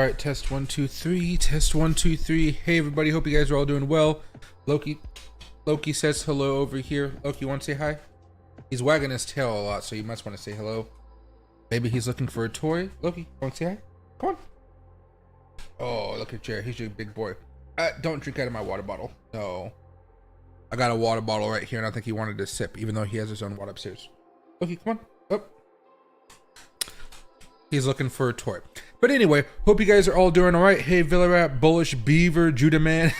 right, test 1 2 3, test 1 2 3. Hey everybody, hope you guys are all doing well. Loki says hello over here. Loki, you want to say hi? He's wagging his tail a lot, so you must want to say hello. Maybe he's looking for a toy. Loki, want to say hi? Come on. Oh, look at Jerry. He's your big boy. Don't drink out of my water bottle. No. I got a water bottle right here, and I think he wanted to sip, even though he has his own water upstairs. Loki, come on. Up. He's looking for a toy. But anyway, hope you guys are all doing all right. Hey, Villarap, Bullish, Beaver, Judah Man,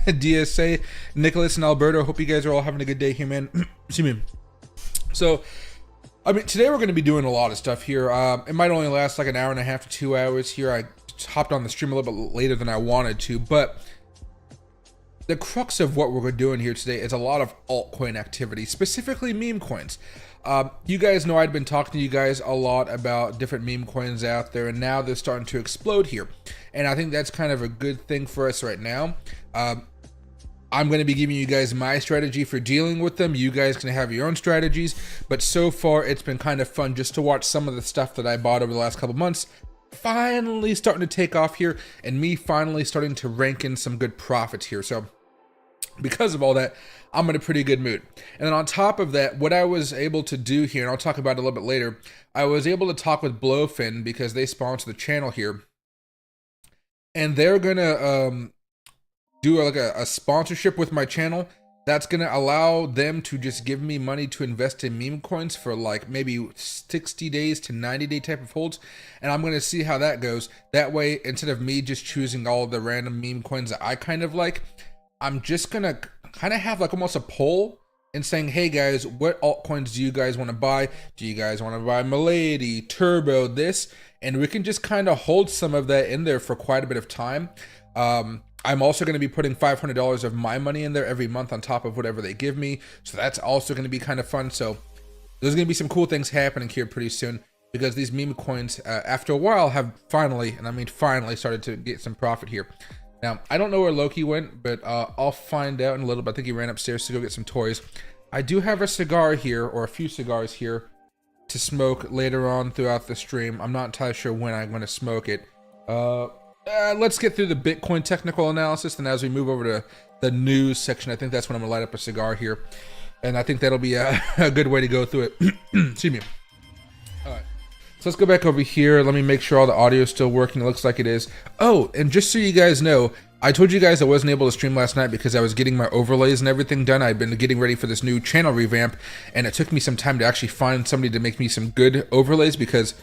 DSA, Nicholas, and Alberto. Hope you guys are all having a good day here, man. See me. So, I mean, today we're going to be doing a lot of stuff here. It might only last like an hour and a half to 2 hours here. I hopped on the stream a little bit later than I wanted to, but the crux of what we're doing here today is a lot of altcoin activity, specifically meme coins. You guys know I'd been talking to you guys a lot about different meme coins out there, and now they're starting to explode here. And I think that's kind of a good thing for us right now. I'm going to be giving you guys my strategy for dealing with them. You guys can have your own strategies. But so far, it's been kind of fun just to watch some of the stuff that I bought over the last couple months finally starting to take off here, and me finally starting to rank in some good profits here. So because of all that, I'm in a pretty good mood. And then on top of that, what I was able to do here, and I'll talk about it a little bit later, I was able to talk with Blowfin because they sponsor the channel here. And they're going to do like a sponsorship with my channel that's going to allow them to just give me money to invest in meme coins for like maybe 60 days to 90-day type of holds. And I'm going to see how that goes. That way, instead of me just choosing all the random meme coins that I kind of like, I'm just going to kind of have like almost a poll and saying, hey guys, what altcoins do you guys want to buy? Do you guys want to buy Milady, Turbo, this? And we can just kind of hold some of that in there for quite a bit of time. I'm also going to be putting $500 of my money in there every month on top of whatever they give me. So that's also going to be kind of fun. So there's going to be some cool things happening here pretty soon, because these meme coins, after a while, have finally, and I mean finally, started to get some profit here. Now, I don't know where Loki went, but I'll find out in a little bit. I think he ran upstairs to go get some toys. I do have a cigar here, or a few cigars here, to smoke later on throughout the stream. I'm not entirely sure when I'm going to smoke it. Let's get through the Bitcoin technical analysis, and as we move over to the news section, I think that's when I'm going to light up a cigar here. And I think that'll be a good way to go through it. Excuse me. All right. So let's go back over here. Let me make sure all the audio is still working. It looks like it is. Oh, and just so you guys know, I told you guys I wasn't able to stream last night because I was getting my overlays and everything done. I've been getting ready for this new channel revamp, and it took me some time to actually find somebody to make me some good overlays because,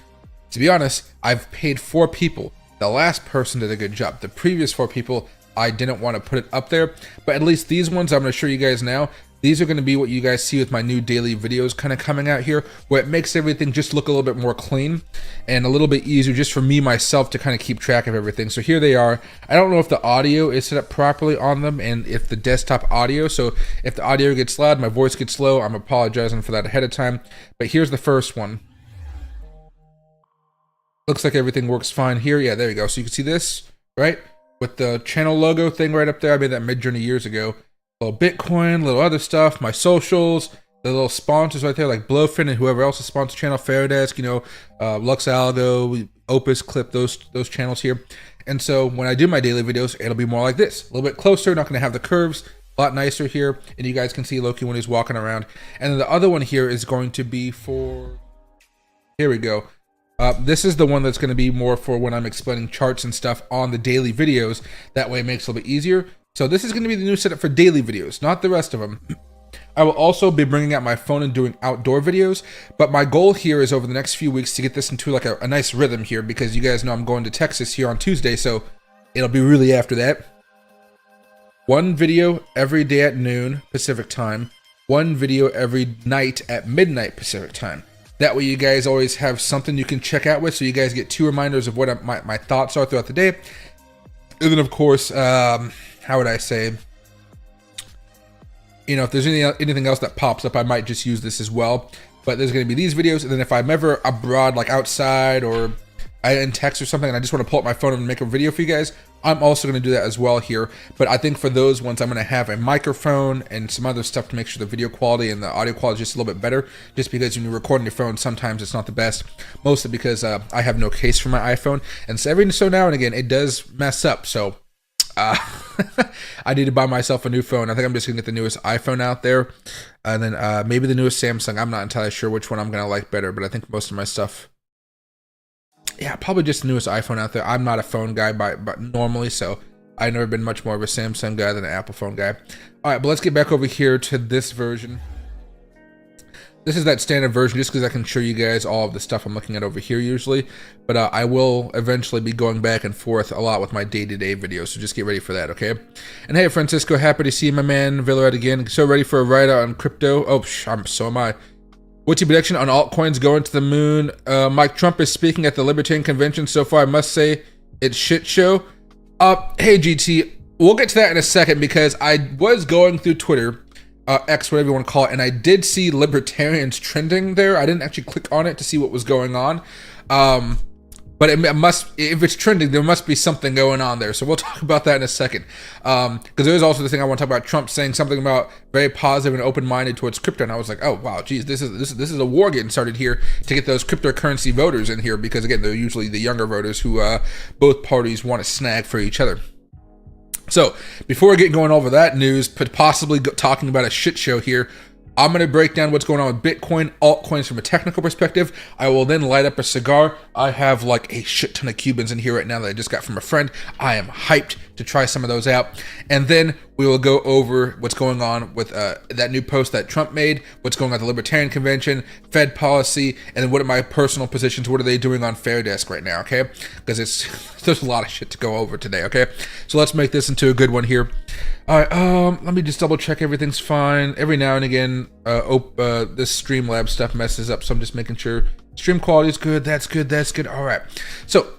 to be honest, I've paid 4 people. The last person did a good job. The previous 4 people, I didn't want to put it up there, but at least these ones, I'm going to show you guys now. These are going to be what you guys see with my new daily videos kind of coming out here, where it makes everything just look a little bit more clean and a little bit easier just for me myself to kind of keep track of everything. So here they are. I don't know if the audio is set up properly on them and if the desktop audio, so if the audio gets loud, my voice gets low, I'm apologizing for that ahead of time. But here's the first one. Looks like everything works fine here. Yeah, there you go. So you can see this, right? With the channel logo thing right up there. I made that Midjourney years ago. Little Bitcoin, little other stuff, my socials, the little sponsors right there, like Blowfin and whoever else is sponsored channel, Fairdesk, you know, Lux Algo, Opus Clip, those channels here. And so when I do my daily videos, it'll be more like this, a little bit closer, not going to have the curves, a lot nicer here. And you guys can see Loki when he's walking around. And then the other one here is going to be for, here we go. This is the one that's going to be more for when I'm explaining charts and stuff on the daily videos. That way it makes it a little bit easier. So this is going to be the new setup for daily videos, not the rest of them. I will also be bringing out my phone and doing outdoor videos, but my goal here is over the next few weeks to get this into like a nice rhythm here, because you guys know I'm going to Texas here on Tuesday, so it'll be really after that. 1 video every day at noon Pacific time, 1 video every night at midnight Pacific time. That way you guys always have something you can check out with, so you guys get 2 reminders of what my thoughts are throughout the day. And then of course, how would I say, you know, if there's anything else that pops up, I might just use this as well. But there's going to be these videos, and then if I'm ever abroad, like outside or in text or something, and I just want to pull up my phone and make a video for you guys, I'm also going to do that as well here. But I think for those ones, I'm going to have a microphone and some other stuff to make sure the video quality and the audio quality is just a little bit better. Just because when you record on your phone, sometimes it's not the best. Mostly because I have no case for my iPhone. And so every so now and again, it does mess up. So I need to buy myself a new phone. I think I'm just going to get the newest iPhone out there. And then maybe the newest Samsung. I'm not entirely sure which one I'm going to like better. But I think most of my stuff... yeah, probably just the newest iPhone out there. I'm not a phone guy but normally, so I've never been much more of a Samsung guy than an Apple phone guy. All right, but let's get back over here to this version. This is that standard version just because I can show you guys all of the stuff I'm looking at over here usually. But I will eventually be going back and forth a lot with my day-to-day videos, so just get ready for that, okay? And hey, Francisco, happy to see my man Villarad again. So ready for a ride out on crypto? Oh, so am I. What's your prediction on altcoins going to the moon? Mike Trump is speaking at the Libertarian Convention. So far, I must say, it's shit show. Hey, GT, we'll get to that in a second because I was going through Twitter, X, whatever you want to call it, and I did see libertarians trending there. I didn't actually click on it to see what was going on. But it must, if it's trending, there must be something going on there. So we'll talk about that in a second. Because there's also the thing I want to talk about, Trump saying something about very positive and open-minded towards crypto. And I was like, oh, wow, geez, this is a war getting started here to get those cryptocurrency voters in here. Because, again, they're usually the younger voters who both parties want to snag for each other. So before we get going over that news, possibly talking about a shit show here, I'm going to break down what's going on with Bitcoin, altcoins from a technical perspective. I will then light up a cigar. I have like a shit ton of Cubans in here right now that I just got from a friend. I am hyped to try some of those out. And then we will go over what's going on with that new post that Trump made, what's going on at the Libertarian Convention, Fed policy, and then what are my personal positions, what are they doing on Fair Desk right now, okay? Because there's a lot of shit to go over today, okay? So let's make this into a good one here. All right, let me just double check everything's fine. Every now and again, this Streamlabs stuff messes up, so I'm just making sure stream quality is good. That's good. That's good. All right. So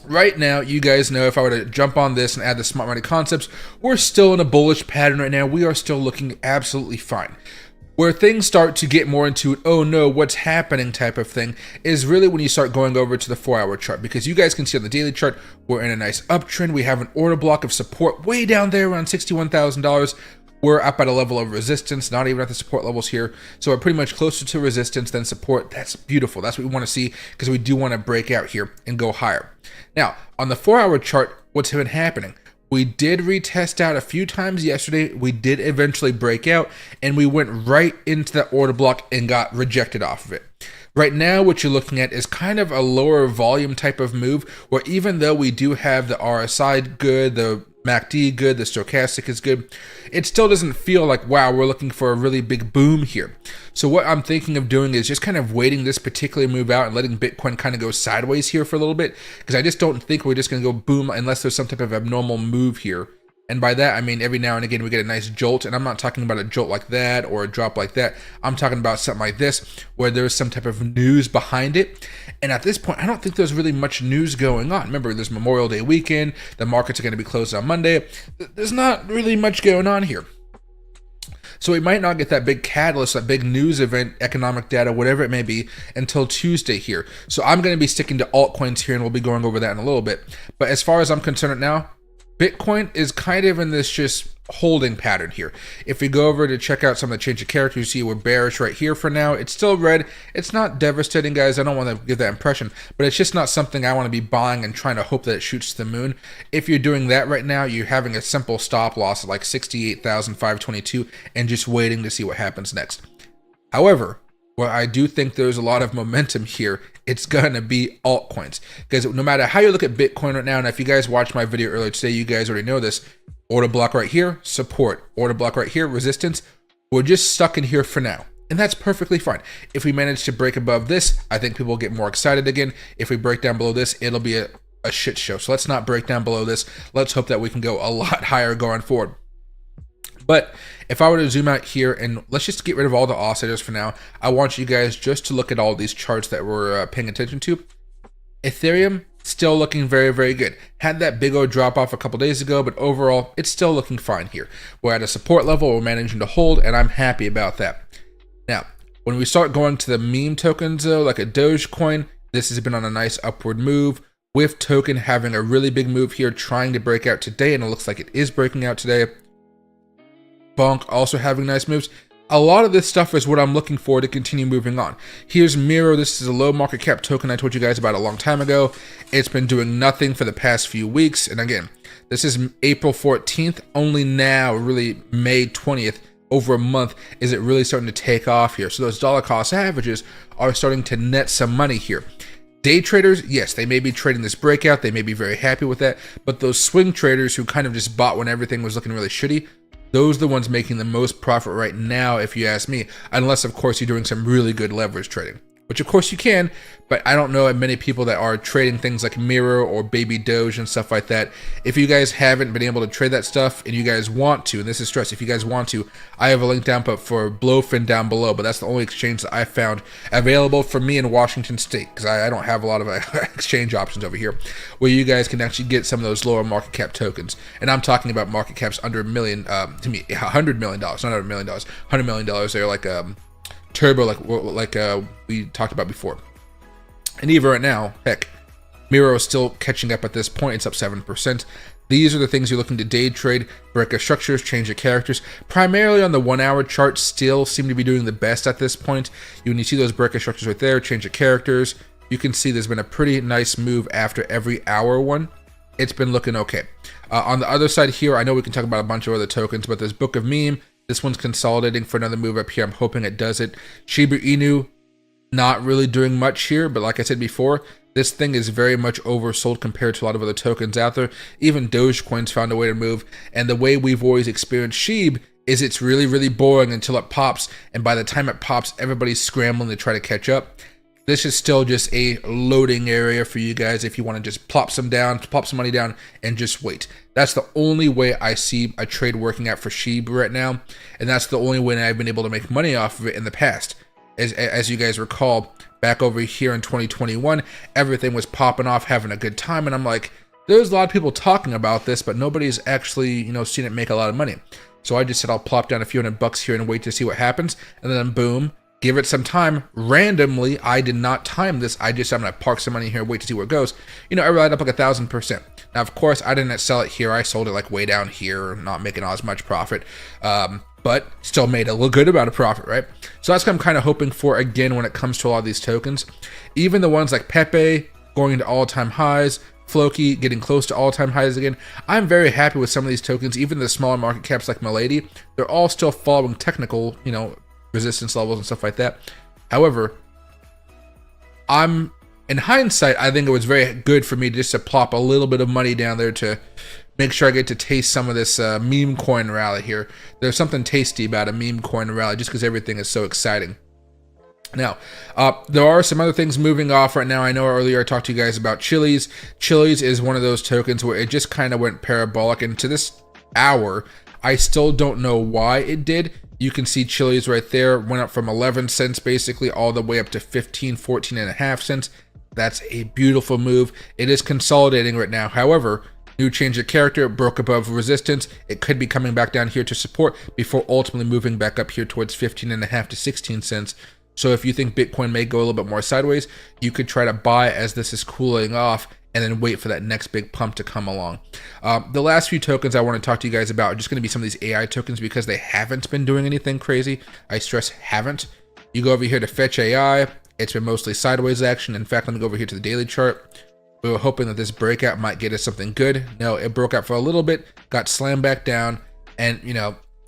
right now, you guys know if I were to jump on this and add the smart money concepts, we're still in a bullish pattern right now. We are still looking absolutely fine. Where things start to get more into, oh no, what's happening type of thing, is really when you start going over to the 4-hour chart. Because you guys can see on the daily chart, we're in a nice uptrend. We have an order block of support way down there around $61,000. We're up at a level of resistance, not even at the support levels here. So we're pretty much closer to resistance than support. That's beautiful. That's what we want to see because we do want to break out here and go higher. Now, on the 4-hour chart, what's been happening? We did retest out a few times yesterday. We did eventually break out, and we went right into that order block and got rejected off of it. Right now, what you're looking at is kind of a lower volume type of move, where even though we do have the RSI good, the MACD good, the stochastic is good, it still doesn't feel like, wow, we're looking for a really big boom here. So what I'm thinking of doing is just kind of waiting this particular move out and letting Bitcoin kind of go sideways here for a little bit, because I just don't think we're just going to go boom unless there's some type of abnormal move here. And by that, I mean every now and again we get a nice jolt, and I'm not talking about a jolt like that or a drop like that. I'm talking about something like this, where there's some type of news behind it. And at this point, I don't think there's really much news going on. Remember, there's Memorial Day weekend. The markets are going to be closed on Monday. There's not really much going on here. So we might not get that big catalyst, that big news event, economic data, whatever it may be, until Tuesday here. So I'm going to be sticking to altcoins here, and we'll be going over that in a little bit. But as far as I'm concerned now, Bitcoin is kind of in this just holding pattern here. If we go over to check out some of the change of character, you see we're bearish right here for now. It's still red. It's not devastating, guys. I don't want to give that impression, but it's just not something I want to be buying and trying to hope that it shoots to the moon. If you're doing that right now, you're having a simple stop loss of like 68,522 and just waiting to see what happens next. However, well, I do think there's a lot of momentum here. It's going to be altcoins. Because no matter how you look at Bitcoin right now, and if you guys watched my video earlier today, you guys already know this. Order block right here, support. Order block right here, resistance. We're just stuck in here for now. And that's perfectly fine. If we manage to break above this, I think people will get more excited again. If we break down below this, it'll be a shit show. So let's not break down below this. Let's hope that we can go a lot higher going forward. But if I were to zoom out here and let's just get rid of all the oscillators for now, I want you guys just to look at all these charts that we're paying attention to. Ethereum, still looking very, very good. Had that big old drop off a couple days ago, but overall, it's still looking fine here. We're at a support level, we're managing to hold, and I'm happy about that. Now, when we start going to the meme tokens though, like a Dogecoin, this has been on a nice upward move. with token having a really big move here, trying to break out today, and it looks like it is breaking out today. Bonk also having nice moves. A lot of this stuff is what I'm looking for to continue moving on. Here's Miro. This is a low market cap token I told you guys about a long time ago. It's been doing nothing for the past few weeks. And again, this is April 14th. Only now, really May 20th, over a month, is it really starting to take off here. So those dollar cost averages are starting to net some money here. Day traders, yes, they may be trading this breakout. They may be very happy with that. But those swing traders who kind of just bought when everything was looking really shitty, those are the ones making the most profit right now, if you ask me, unless, of course, you're doing some really good leverage trading, which, of course, you can, but I don't know many people that are trading things like Miro or Baby Doge and stuff like that. If you guys haven't been able to trade that stuff and you guys want to, and this is stress, if you guys want to, I have a link down for Blowfin down below, but that's the only exchange that I found available for me in Washington State, because I don't have a lot of exchange options over here, where you guys can actually get some of those lower market cap tokens. And I'm talking about market caps under $1 million, to me, $100 million, not under $1 million, $100 million, they're like turbo, like we talked about before. And even right now, heck, Miro is still catching up at this point. It's up 7%. These are the things you're looking to day trade. Break of structures, change of characters. Primarily on the 1 hour chart, still seem to be doing the best at this point. When you see those break of structures right there, change of characters, you can see there's been a pretty nice move after every hour one. It's been looking okay. On the other side here, I know we can talk about a bunch of other tokens, but there's Book of Meme. This one's consolidating for another move up here. I'm hoping it does it. Shiba Inu, not really doing much here, but like I said before, this thing is very much oversold compared to a lot of other tokens out there. Even Dogecoin's found a way to move, and the way we've always experienced SHIB is it's really, really boring until it pops, and by the time it pops, everybody's scrambling to try to catch up. This is still just a loading area for you guys if you want to just plop some money down, and just wait. That's the only way I see a trade working out for SHIB right now, and that's the only way I've been able to make money off of it in the past. As you guys recall, back over here in 2021, everything was popping off, having a good time, and I'm like, there's a lot of people talking about this, but nobody's actually, seen it make a lot of money. So I just said I'll plop down a few $100 here and wait to see what happens, and then boom, give it some time. Randomly, I did not time this. I'm gonna park some money here, wait to see where it goes. I relied up like 1,000%. Now, of course, I didn't sell it here. I sold it like way down here, not making as much profit. But still made a little good amount of profit, right? So that's what I'm kind of hoping for again when it comes to a lot of these tokens. Even the ones like Pepe going into all-time highs, Floki getting close to all-time highs again. I'm very happy with some of these tokens. Even the smaller market caps like Milady, they're all still following technical, resistance levels and stuff like that. However, in hindsight, I think it was very good for me just to plop a little bit of money down there to make sure I get to taste some of this meme coin rally here. There's something tasty about a meme coin rally just because everything is so exciting. Now, there are some other things moving off right now. I know earlier I talked to you guys about Chili's. Chili's is one of those tokens where it just kind of went parabolic, and to this hour, I still don't know why it did. You can see Chili's right there went up from 11 cents basically all the way up to 14 and a half cents. That's a beautiful move. It is consolidating right now. However, new change of character, broke above resistance. It could be coming back down here to support before ultimately moving back up here towards 15 and a half to 16 cents. So if you think Bitcoin may go a little bit more sideways, you could try to buy as this is cooling off and then wait for that next big pump to come along. The last few tokens I want to talk to you guys about are just going to be some of these AI tokens because they haven't been doing anything crazy. I stress haven't. You go over here to Fetch AI. It's been mostly sideways action. In fact, let me go over here to the daily chart. We were hoping that this breakout might get us something good. No, it broke out for a little bit, got slammed back down, and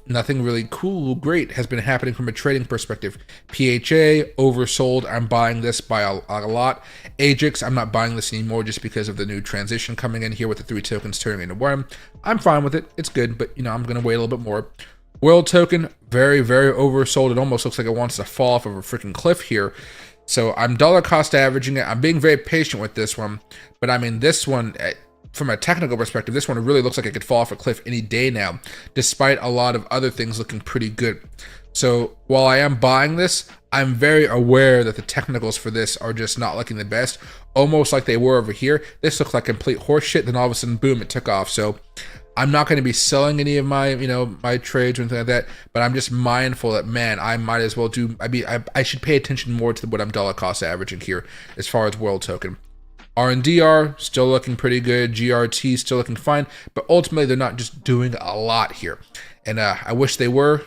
nothing really great has been happening from a trading perspective. PHA, oversold. I'm buying this by a lot. Ajax, I'm not buying this anymore just because of the new transition coming in here with the 3 tokens turning into 1. I'm fine with it. It's good, but I'm going to wait a little bit more. World token, very, very oversold. It almost looks like it wants to fall off of a freaking cliff here. So I'm dollar cost averaging it. I'm being very patient with this one, but I mean, this one, from a technical perspective, this one really looks like it could fall off a cliff any day now, despite a lot of other things looking pretty good. So while I am buying this, I'm very aware that the technicals for this are just not looking the best, almost like they were over here. This looked like complete horseshit, then all of a sudden, boom, it took off. So I'm not going to be selling any of my, my trades or anything like that, but I'm just mindful that, man, I might as well I should pay attention more to what I'm dollar cost averaging here as far as world token. R&DR still looking pretty good. GRT still looking fine, but ultimately they're not just doing a lot here. And I wish they were.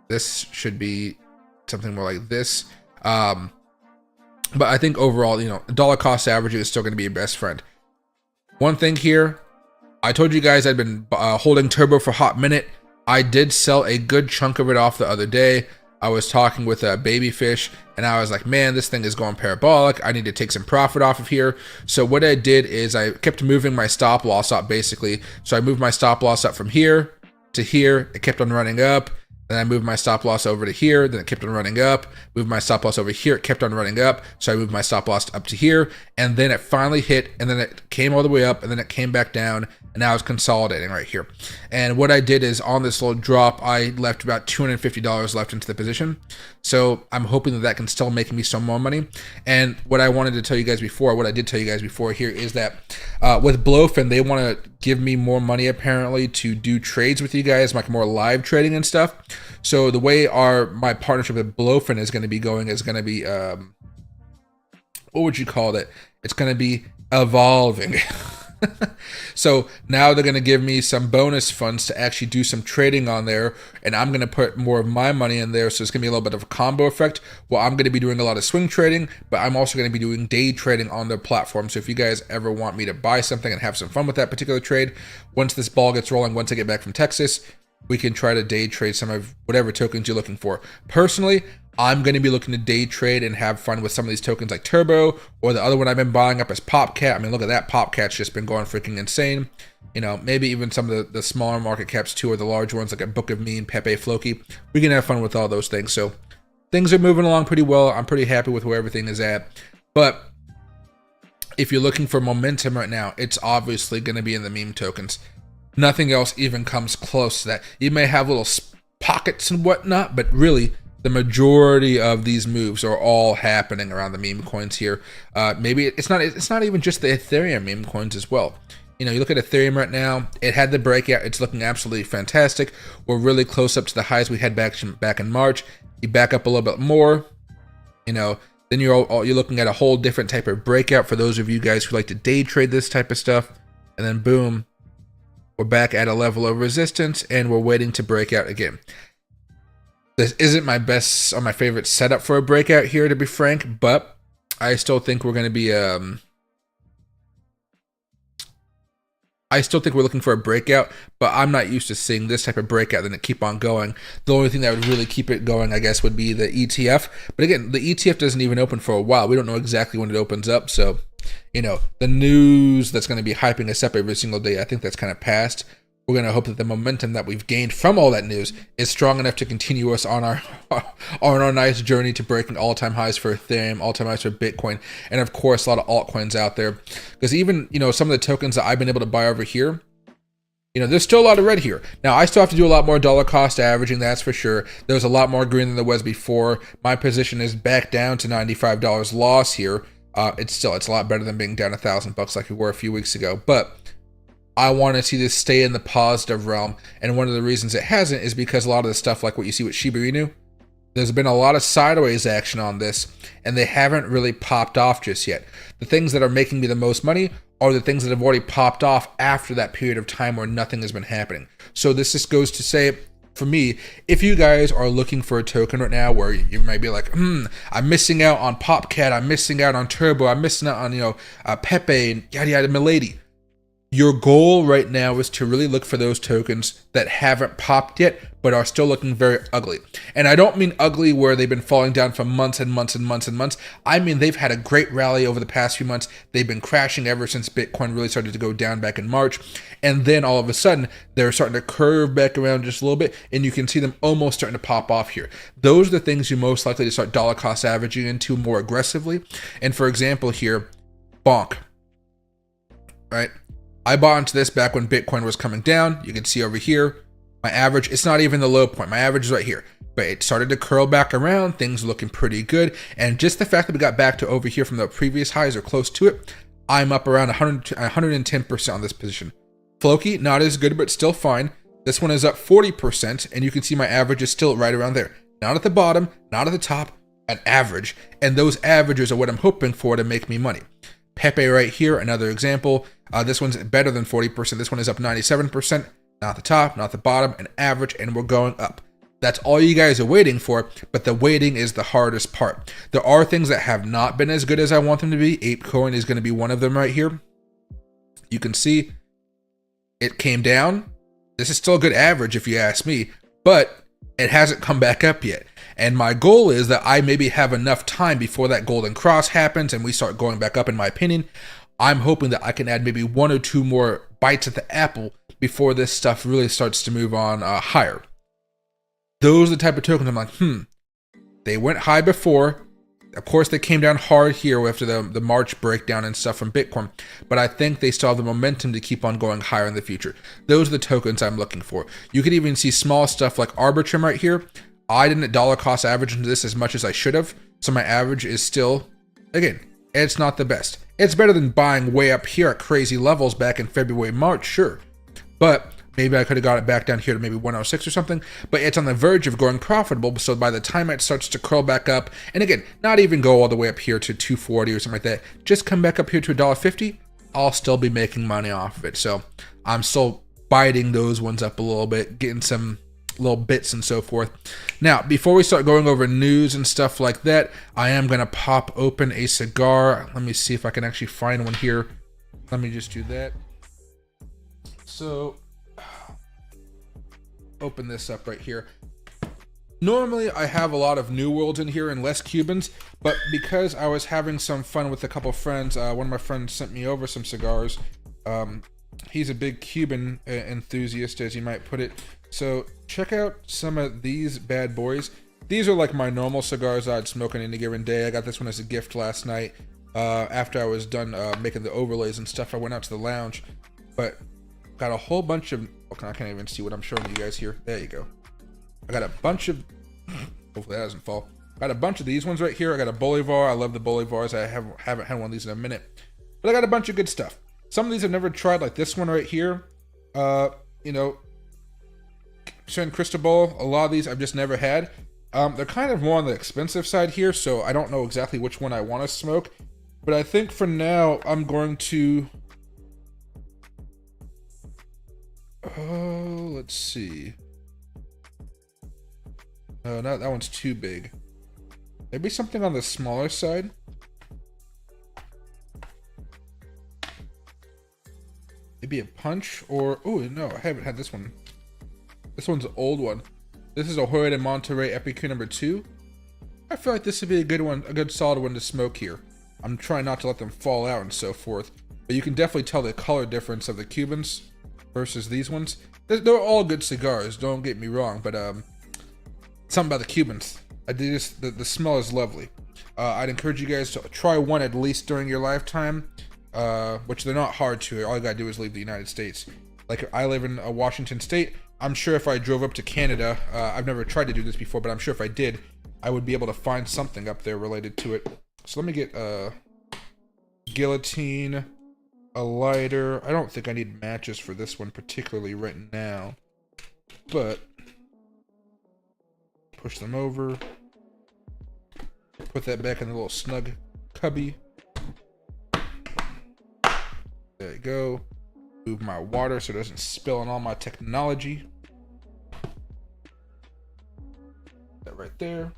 This should be something more like this. But I think overall, dollar cost averaging is still going to be your best friend. One thing here, I told you guys I'd been holding Turbo for a hot minute. I did sell a good chunk of it off the other day. I was talking with a Babyfish, and I was like, man, this thing is going parabolic. I need to take some profit off of here. So what I did is I kept moving my stop loss up, basically. So I moved my stop loss up from here to here. It kept on running up. Then I moved my stop loss over to here. Then it kept on running up. Moved my stop loss over here. It kept on running up. So I moved my stop loss up to here. And then it finally hit. And then it came all the way up. And then it came back down. And now it's consolidating right here. And what I did is on this little drop, I left about $250 left into the position. So I'm hoping that that can still make me some more money. And what I wanted to tell you guys before, what I did tell you guys before here is that with Blowfin, they want to give me more money apparently to do trades with you guys, like more live trading and stuff. So the way my partnership with Blowfin is going to be going is going to be, what would you call it? It's going to be evolving. So now they're going to give me some bonus funds to actually do some trading on there, and I'm going to put more of my money in there, so it's going to be a little bit of a combo effect. Well, I'm going to be doing a lot of swing trading, but I'm also going to be doing day trading on their platform. So if you guys ever want me to buy something and have some fun with that particular trade, once this ball gets rolling, once I get back from Texas, we can try to day trade some of whatever tokens you're looking for. Personally, I'm going to be looking to day trade and have fun with some of these tokens like Turbo, or the other one I've been buying up is Popcat. I mean, look at that. Popcat's just been going freaking insane. Maybe even some of the smaller market caps too, or the large ones like a Book of Mean, Pepe, Floki. We can have fun with all those things. So things are moving along pretty well. I'm pretty happy with where everything is at. But if you're looking for momentum right now, it's obviously going to be in the meme tokens. Nothing else even comes close to that. You may have little pockets and whatnot, but really, the majority of these moves are all happening around the meme coins here. Maybe it's not even just the Ethereum meme coins as well. You look at Ethereum right now. It had the breakout. It's looking absolutely fantastic. We're really close up to the highs we had back in March. You back up a little bit more, then you're looking at a whole different type of breakout for those of you guys who like to day trade this type of stuff. And then boom, we're back at a level of resistance, and we're waiting to break out again. This isn't my best or my favorite setup for a breakout here, to be frank, but I still think we're going to be, I still think we're looking for a breakout, but I'm not used to seeing this type of breakout and it keep on going. The only thing that would really keep it going, I guess, would be the ETF. But again, the ETF doesn't even open for a while. We don't know exactly when it opens up. So, the news that's going to be hyping us up every single day, I think that's kind of past. We're going to hope that the momentum that we've gained from all that news is strong enough to continue us on our nice journey to breaking all-time highs for Ethereum, all-time highs for Bitcoin, and of course a lot of altcoins out there. Because even some of the tokens that I've been able to buy over here, there's still a lot of red here. Now I still have to do a lot more dollar cost averaging, that's for sure. There's a lot more green than there was before. My position is back down to $95 loss here. It's a lot better than being down $1,000 like we were a few weeks ago, but I want to see this stay in the positive realm, and one of the reasons it hasn't is because a lot of the stuff like what you see with Shiba Inu, there's been a lot of sideways action on this, and they haven't really popped off just yet. The things that are making me the most money are the things that have already popped off after that period of time where nothing has been happening. So this just goes to say, for me, if you guys are looking for a token right now where you might be like, I'm missing out on Popcat, I'm missing out on Turbo, I'm missing out on Pepe and yada yada milady. Your goal right now is to really look for those tokens that haven't popped yet, but are still looking very ugly. And I don't mean ugly where they've been falling down for months and months and months and months. I mean they've had a great rally over the past few months. They've been crashing ever since Bitcoin really started to go down back in March. And then all of a sudden, they're starting to curve back around just a little bit, and you can see them almost starting to pop off here. Those are the things you're most likely to start dollar cost averaging into more aggressively. And for example here, Bonk, right? I bought into this back when Bitcoin was coming down. You can see over here, my average, it's not even the low point. My average is right here, but it started to curl back around. Things looking pretty good. And just the fact that we got back to over here from the previous highs or close to it, I'm up around 110% on this position. Floki, not as good, but still fine. This one is up 40%, and you can see my average is still right around there. Not at the bottom, not at the top, an average. And those averages are what I'm hoping for to make me money. Pepe right here, another example. This one's better than 40%. This one is up 97%. Not the top, not the bottom, an average, and we're going up. That's all you guys are waiting for, but the waiting is the hardest part. There are things that have not been as good as I want them to be. Apecoin is going to be one of them right here. You can see it came down. This is still a good average if you ask me, but it hasn't come back up yet. And my goal is that I maybe have enough time before that golden cross happens and we start going back up, in my opinion. I'm hoping that I can add maybe 1 or 2 more bites at the apple before this stuff really starts to move on higher. Those are the type of tokens I'm like, they went high before. Of course, they came down hard here after the March breakdown and stuff from Bitcoin, but I think they still have the momentum to keep on going higher in the future. Those are the tokens I'm looking for. You could even see small stuff like Arbitrum right here. I didn't dollar cost average into this as much as I should have, so my average is still, again, it's not the best. It's better than buying way up here at crazy levels back in February, March, sure, but maybe I could have got it back down here to maybe 106 or something, but it's on the verge of going profitable, so by the time it starts to curl back up, and again, not even go all the way up here to 240 or something like that, just come back up here to $1.50, I'll still be making money off of it. So I'm still biting those ones up a little bit, getting some little bits and so forth. Now, before we start going over news and stuff like that, I am going to pop open a cigar. Let me see if I can actually find one here. Let me just do that. So, open this up right here. Normally, I have a lot of New Worlds in here and less Cubans, but because I was having some fun with a couple friends, one of my friends sent me over some cigars. He's a big Cuban enthusiast, as you might put it. So check out some of these bad boys. These are like my normal cigars I'd smoke on any given day. I got this one as a gift last night. After I was done making the overlays and stuff, I went out to the lounge, but got a whole bunch of, okay, I can't even see what I'm showing you guys here. There you go. I got a bunch of, hopefully that doesn't fall. Got a bunch of these ones right here. I got a Bolivar. I love the Bolivars. I haven't had one of these in a minute, but I got a bunch of good stuff. Some of these I've never tried, like this one right here. You know, San Cristobal, a lot of these I've just never had. They're kind of more on the expensive side here, so I don't know exactly which one I want to smoke. But I think for now, I'm going to... Oh, let's see. Oh, no, that one's too big. Maybe something on the smaller side. Maybe a punch, or... Oh, no, I haven't had this one. This one's an old one. This is a Hoya de Monterrey Epicure number 2. I feel like this would be a good one, a good solid one to smoke here. I'm trying not to let them fall out and so forth, but you can definitely tell the color difference of the Cubans versus these ones. They're all good cigars, don't get me wrong, but something about the Cubans. The smell is lovely. I'd encourage you guys to try one at least during your lifetime, which they're not hard to. All you gotta do is leave the United States. Like, I live in Washington State. I'm sure if I drove up to Canada, I've never tried to do this before, but I'm sure if I did, I would be able to find something up there related to it. So let me get a guillotine, a lighter. I don't think I need matches for this one particularly right now, but push them over. Put that back in the little snug cubby. There you go. Move my water so it doesn't spill on all my technology. That right there.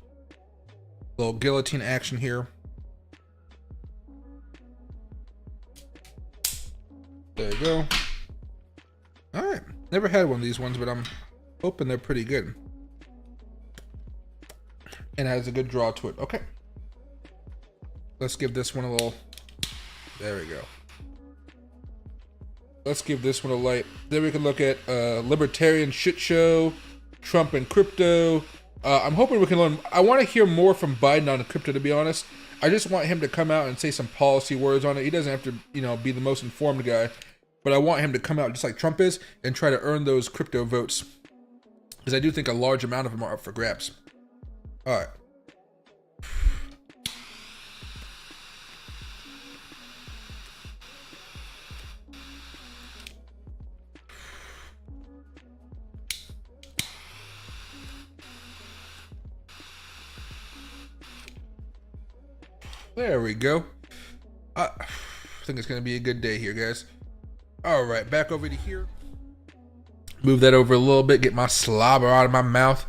Little guillotine action here. There you go. Alright. Never had one of these ones, but I'm hoping they're pretty good. And it has a good draw to it. Okay. Let's give this one a little... There we go. Let's give this one a light. Then we can look at libertarian shit show, Trump and crypto. I'm hoping we can learn. I want to hear more from Biden on crypto, to be honest. I just want him to come out and say some policy words on it. He doesn't have to, you know, be the most informed guy, but I want him to come out just like Trump is and try to earn those crypto votes, because I do think a large amount of them are up for grabs. All right. There we go. I think it's going to be a good day here, guys. All right, back over to here. Move that over a little bit, get my slobber out of my mouth.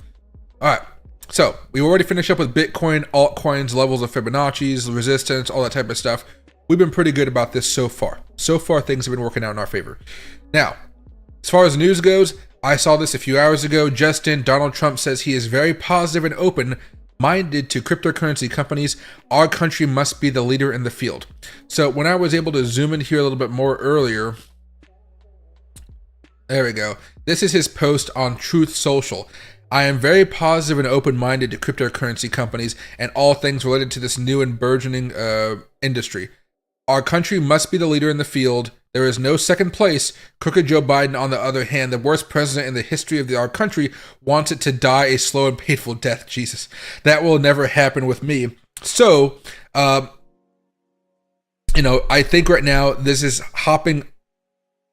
All right, so we already finished up with Bitcoin, altcoins, levels of Fibonacci's, resistance, all that type of stuff. We've been pretty good about this so far. So far, things have been working out in our favor. Now, as far as the news goes, I saw this a few hours ago. Just in, Donald Trump says he is very positive and open-minded to cryptocurrency companies. Our country must be the leader in the field. So when I was able to zoom in here a little bit more earlier, there we go. This is his post on Truth Social. I am very positive and open-minded to cryptocurrency companies and all things related to this new and burgeoning industry. Our country must be the leader in the field. There is no second place. Crooked Joe Biden, on the other hand, the worst president in the history of our country, wants it to die a slow and painful death. Jesus, that will never happen with me. So, I think right now this is hopping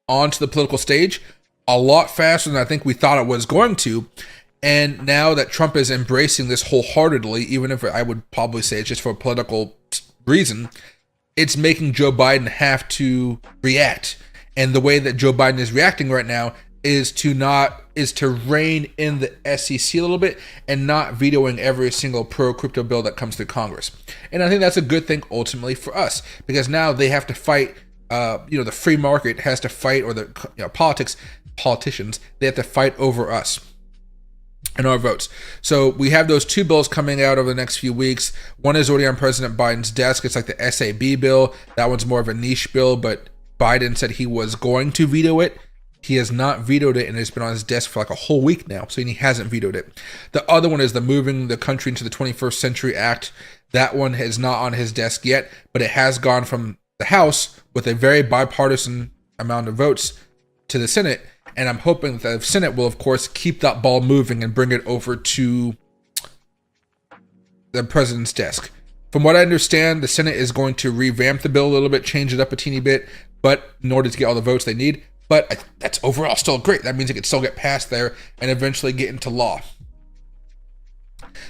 onto the political stage a lot faster than I think we thought it was going to. And now that Trump is embracing this wholeheartedly, even if I would probably say it's just for a political reason, it's making Joe Biden have to react. And the way that Joe Biden is reacting right now is to rein in the SEC a little bit and not vetoing every single pro-crypto bill that comes through Congress. And I think that's a good thing ultimately for us, because now they have to fight, the free market has to fight, or the politicians, they have to fight over us and our votes. So we have those two bills coming out over the next few weeks. One is already on President Biden's desk. It's like the SAB bill. That one's more of a niche bill, but Biden said he was going to veto it. He has not vetoed it, and it's been on his desk for like a whole week now, so he hasn't vetoed it. The other one is the Moving the Country into the 21st Century Act. That one is not on his desk yet, but it has gone from the House with a very bipartisan amount of votes to the Senate, and I'm hoping that the Senate will, of course, keep that ball moving and bring it over to the president's desk. From what I understand, the Senate is going to revamp the bill a little bit, change it up a teeny bit, but in order to get all the votes they need. But that's overall still great. That means it could still get passed there and eventually get into law.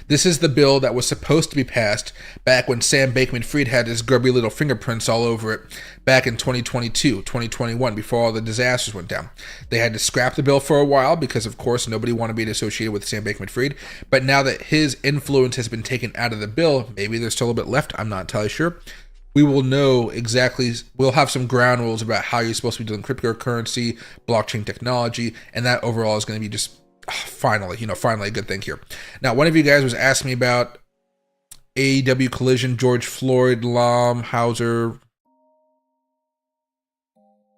This is the bill that was supposed to be passed back when Sam Bankman-Fried had his grubby little fingerprints all over it back in 2022, 2021, before all the disasters went down. They had to scrap the bill for a while because, of course, nobody wanted to be associated with Sam Bankman-Fried. But now that his influence has been taken out of the bill, maybe there's still a bit left, I'm not entirely sure. We will know exactly, we'll have some ground rules about how you're supposed to be doing cryptocurrency, blockchain technology, and that overall is going to be just finally a good thing here. Now, one of you guys was asking me about AEW collision, George Floyd, Lam, Hauser,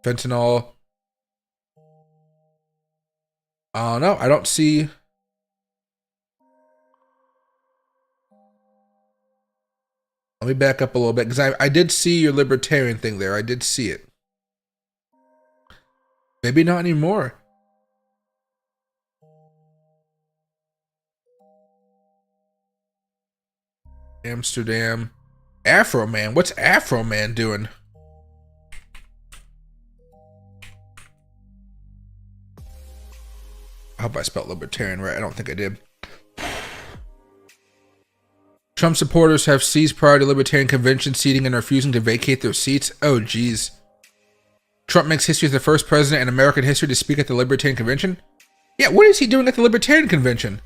fentanyl. No, I don't see. Let me back up a little bit, because I did see your libertarian thing there. I did see it. Maybe not anymore. Amsterdam. Afro Man. What's Afro Man doing? I hope I spelled libertarian right. I don't think I did. Trump supporters have seized prior to Libertarian convention seating and are refusing to vacate their seats. Oh, geez. Trump makes history as the first president in American history to speak at the Libertarian convention? Yeah, what is he doing at the Libertarian convention?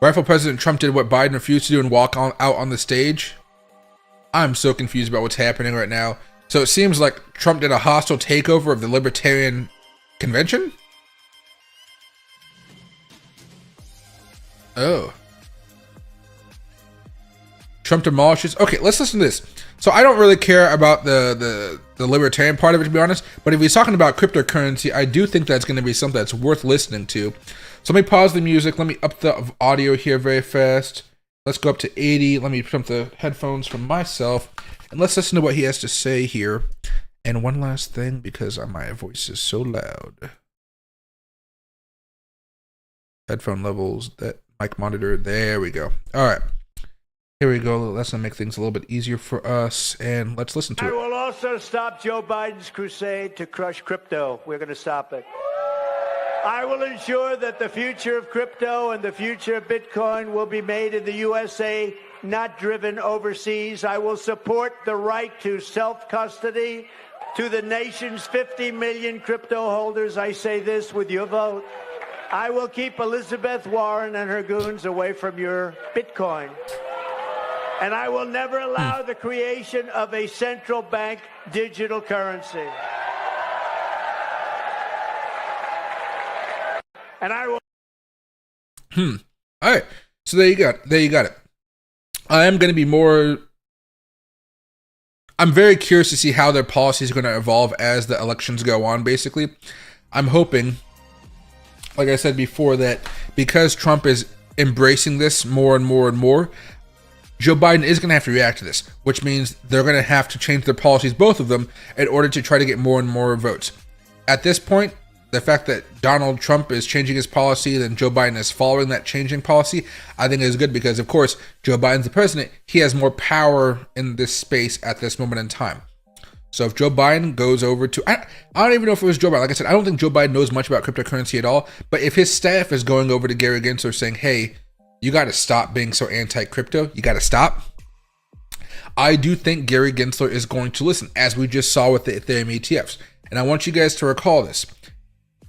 Rightful President Trump did what Biden refused to do and walk out on the stage. I'm so confused about what's happening right now. So it seems like Trump did a hostile takeover of the Libertarian convention? Oh. Trump demolishes. Okay, let's listen to this. So I don't really care about the libertarian part of it, to be honest. But if he's talking about cryptocurrency, I do think that's going to be something that's worth listening to. So let me pause the music. Let me up the audio here very fast. Let's go up to 80. Let me put up the headphones for myself. And let's listen to what he has to say here. And one last thing, because my voice is so loud. Headphone levels, that mic monitor. There we go. All right. Here we go. Let's make things a little bit easier for us. And let's listen to it. I will also stop Joe Biden's crusade to crush crypto. We're going to stop it. I will ensure that the future of crypto and the future of Bitcoin will be made in the USA not driven overseas. I will support the right to self-custody. To the nation's 50 million crypto holders, I say this with your vote. I will keep Elizabeth Warren and her goons away from your Bitcoin. And I will never allow the creation of a central bank digital currency. And I will... All right. So there you got it. I am going to be more... I'm very curious to see how their policies are going to evolve as the elections go on, basically. I'm hoping, like I said before, that because Trump is embracing this more and more and more, Joe Biden is going to have to react to this, which means they're going to have to change their policies, both of them, in order to try to get more and more votes. At this point, the fact that Donald Trump is changing his policy, then Joe Biden is following that changing policy, I think is good because, of course, Joe Biden's the president. He has more power in this space at this moment in time. So if Joe Biden goes over to... I don't even know if it was Joe Biden. Like I said, I don't think Joe Biden knows much about cryptocurrency at all. But if his staff is going over to Gary Gensler saying, hey, you got to stop being so anti-crypto. You got to stop. I do think Gary Gensler is going to listen, as we just saw with the Ethereum ETFs. And I want you guys to recall this.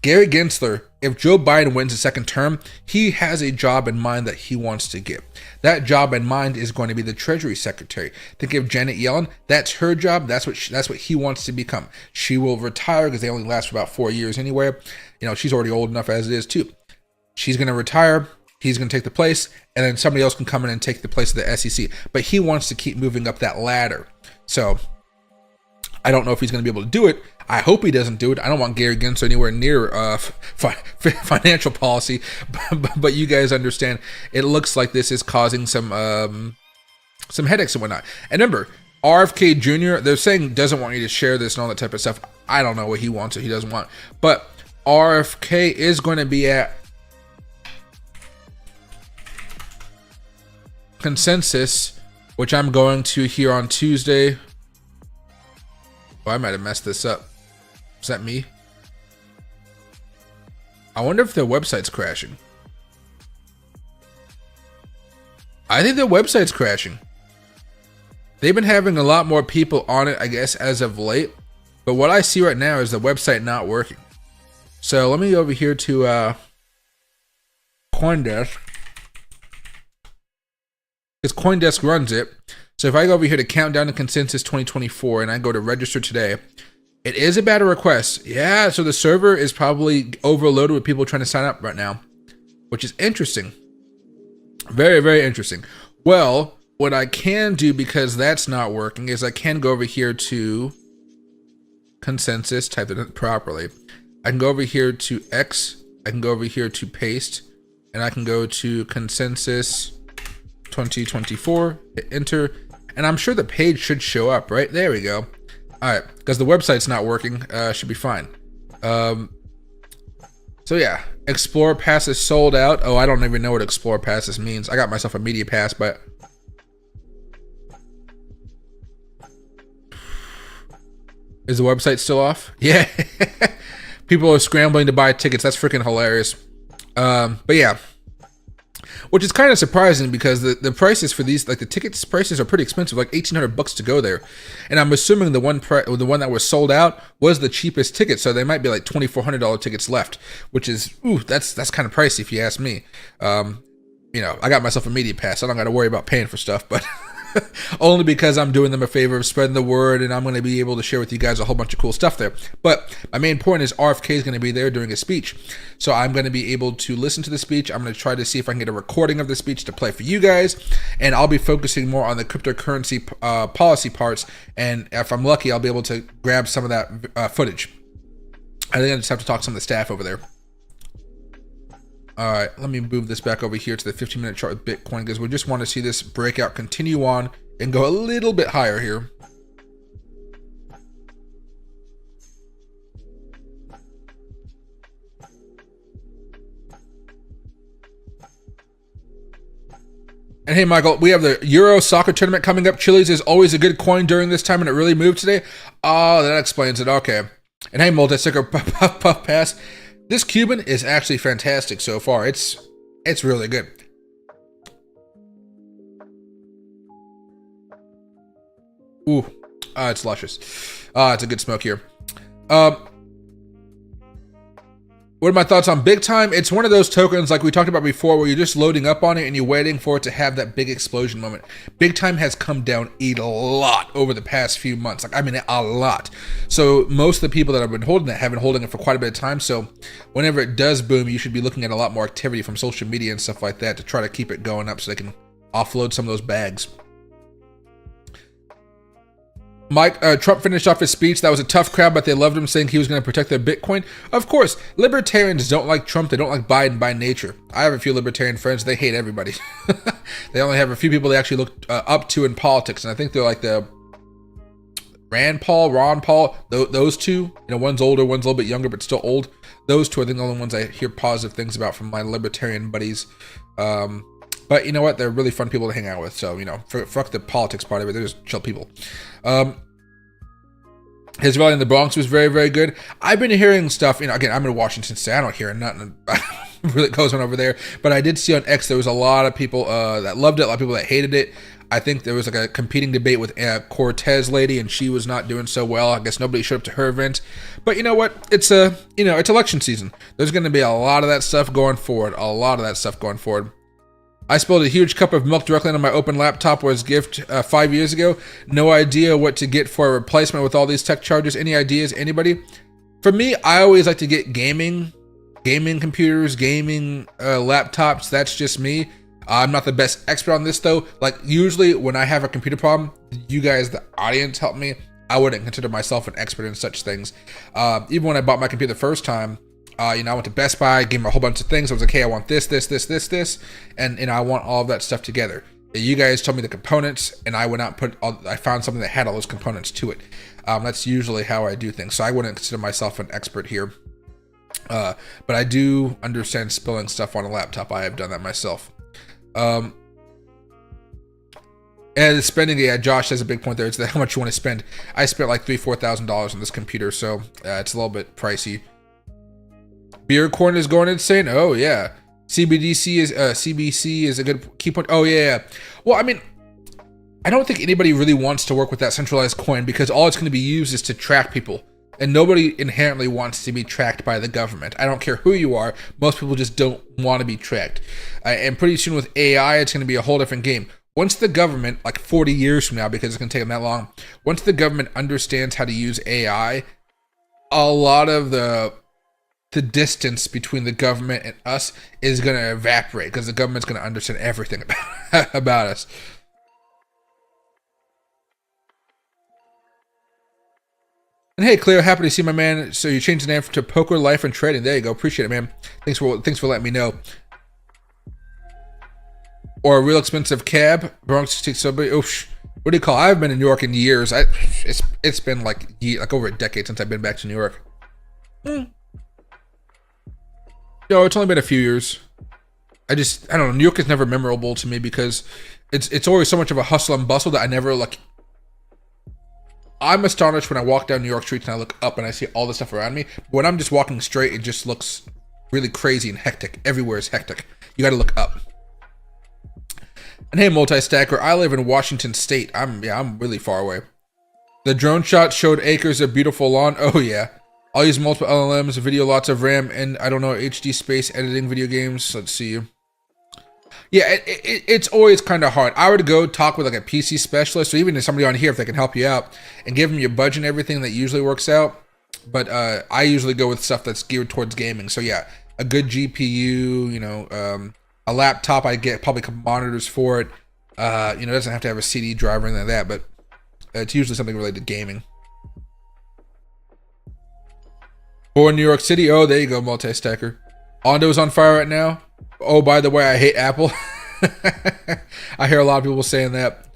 Gary Gensler, if Joe Biden wins a second term, he has a job in mind that he wants to get. That job in mind is going to be the Treasury Secretary. Think of Janet Yellen. That's her job. That's what he wants to become. She will retire because they only last for about 4 years anyway. You know, she's already old enough as it is too. She's going to retire. He's going to take the place, and then somebody else can come in and take the place of the SEC. But he wants to keep moving up that ladder. So I don't know if he's going to be able to do it. I hope he doesn't do it. I don't want Gary Gensler anywhere near financial policy, but you guys understand. It looks like this is causing some headaches and whatnot. And remember, RFK Jr., they're saying doesn't want you to share this and all that type of stuff. I don't know what he wants or he doesn't want. But RFK is going to be at Consensus, which I'm going to here on Tuesday. Oh, I might have messed this up. Is that me? I wonder if their website's crashing. I think their website's crashing. They've been having a lot more people on it, I guess, as of late. But what I see right now is the website not working. So let me go over here to CoinDesk. Because CoinDesk runs it. So if I go over here to Countdown to Consensus 2024 and I go to register today, it is about a request. Yeah, so the server is probably overloaded with people trying to sign up right now, which is interesting. Very, very interesting. Well, what I can do, because that's not working, is I can go over here to Consensus, type it in properly. I can go over here to X, I can go over here to Paste, and I can go to Consensus 2024, hit enter, and I'm sure the page should show up, right? There we go. All right, because the website's not working, should be fine. So yeah, Explorer Pass is sold out. Oh, I don't even know what Explorer Passes means. I got myself a media pass, but is the website still off? Yeah, people are scrambling to buy tickets. That's freaking hilarious. But yeah. Which is kind of surprising because the prices for these, like the tickets prices, are pretty expensive, like $1,800 to go there. And I'm assuming the one that was sold out was the cheapest ticket, so there might be like $2,400 tickets left, which is, ooh, that's kind of pricey if you ask me. You know, I got myself a media pass, so I don't got to worry about paying for stuff, but only because I'm doing them a favor of spreading the word, and I'm going to be able to share with you guys a whole bunch of cool stuff there. But my main point is RFK is going to be there during a speech, so I'm going to be able to listen to the speech. I'm going to try to see if I can get a recording of the speech to play for you guys, and I'll be focusing more on the cryptocurrency policy parts, and if I'm lucky, I'll be able to grab some of that footage. I think I just have to talk to some of the staff over there. All right, let me move this back over here to the 15-minute chart with Bitcoin because we just want to see this breakout continue on and go a little bit higher here. And hey, Michael, we have the Euro soccer tournament coming up. Chili's is always a good coin during this time, and it really moved today. Oh, that explains it. Okay. And hey, multi-sticker puff pass. This Cuban is actually fantastic so far. It's really good. Ooh, it's luscious. It's a good smoke here. What are my thoughts on Big Time? It's one of those tokens like we talked about before where you're just loading up on it and you're waiting for it to have that big explosion moment. Big Time has come down a lot over the past few months. Like, I mean, a lot. So most of the people that have been holding it have been holding it for quite a bit of time. So whenever it does boom, you should be looking at a lot more activity from social media and stuff like that to try to keep it going up so they can offload some of those bags. Trump finished off his speech. That was a tough crowd, but they loved him, saying he was going to protect their Bitcoin. Of course, libertarians don't like Trump. They don't like Biden by nature. I have a few libertarian friends. They hate everybody. They only have a few people they actually look up to in politics, and I think they're like the Ron Paul, those two. You know, one's older, one's a little bit younger, but still old. Those two are the only ones I hear positive things about from my libertarian buddies. But you know what? They're really fun people to hang out with. So, you know, fuck the politics part of it. They're just chill people. His rally in the Bronx was very, very good. I've been hearing stuff, you know, again, I'm in Washington State. I don't hear nothing really goes on over there. But I did see on X there was a lot of people that loved it, a lot of people that hated it. I think there was like a competing debate with Cortez lady, and she was not doing so well. I guess nobody showed up to her event. But you know what? It's it's election season. There's going to be a lot of that stuff going forward. I spilled a huge cup of milk directly on my open laptop was a gift 5 years ago. No idea what to get for a replacement with all these tech chargers. Any ideas, anybody? For me, I always like to get gaming computers, gaming laptops. That's just me. I'm not the best expert on this though. Like usually when I have a computer problem, you guys, the audience, help me. I wouldn't consider myself an expert in such things. Even when I bought my computer the first time, I went to Best Buy, gave them a whole bunch of things. I was like, hey, I want this, and I want all of that stuff together. You guys told me the components, and I went out and I found something that had all those components to it. That's usually how I do things. So I wouldn't consider myself an expert here. But I do understand spilling stuff on a laptop. I have done that myself. And spending, yeah, Josh has a big point there. It's how much you want to spend. I spent like $3,000-$4,000 on this computer, so it's a little bit pricey. Beer corn is going insane. Oh yeah, CBC is a good key point. Oh yeah. Well, I mean, I don't think anybody really wants to work with that centralized coin because all it's going to be used is to track people, and nobody inherently wants to be tracked by the government. I don't care who you are. Most people just don't want to be tracked. And pretty soon with AI, it's going to be a whole different game. Once the government, like 40 years from now, because it's going to take them that long, once the government understands how to use AI, a lot of the distance between the government and us is going to evaporate because the government's going to understand everything about us. And hey, Cleo, happy to see my man. So you changed the name to Poker Life and Trading. There you go. Appreciate it, man. Thanks for letting me know. Or a real expensive cab. Bronx takes somebody. Oh, what do you call it? I haven't been in New York in years. It's been like over a decade since I've been back to New York. No, it's only been a few years. I don't know. New York is never memorable to me because it's always so much of a hustle and bustle that I never like. I'm astonished when I walk down New York streets and I look up and I see all the stuff around me. But when I'm just walking straight, it just looks really crazy and hectic. Everywhere is hectic. You got to look up. And hey, multi-stacker, I live in Washington State. I'm really far away. The drone shot showed acres of beautiful lawn. Oh yeah. I'll use multiple LLMs, video, lots of RAM, and I don't know, HD space editing video games. Let's see. Yeah, it's always kind of hard. I would go talk with like a PC specialist or even somebody on here if they can help you out and give them your budget and everything. That usually works out. But I usually go with stuff that's geared towards gaming. So yeah, a good GPU, a laptop. I get probably a couple monitors for it. It doesn't have to have a CD driver or anything like that, but it's usually something related to gaming. Born New York City. Oh, there you go, multi-stacker. Ondo's on fire right now. Oh, by the way, I hate Apple. I hear a lot of people saying that.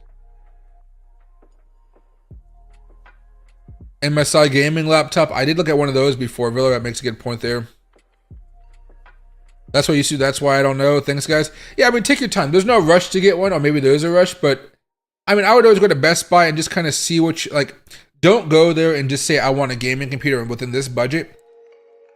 MSI gaming laptop. I did look at one of those before. Villa makes a good point there. That's what you see. That's why I don't know. Thanks, guys. Yeah, I mean, take your time. There's no rush to get one, or maybe there is a rush, but I mean, I would always go to Best Buy and just kind of see what you like. Don't go there and just say, I want a gaming computer within this budget.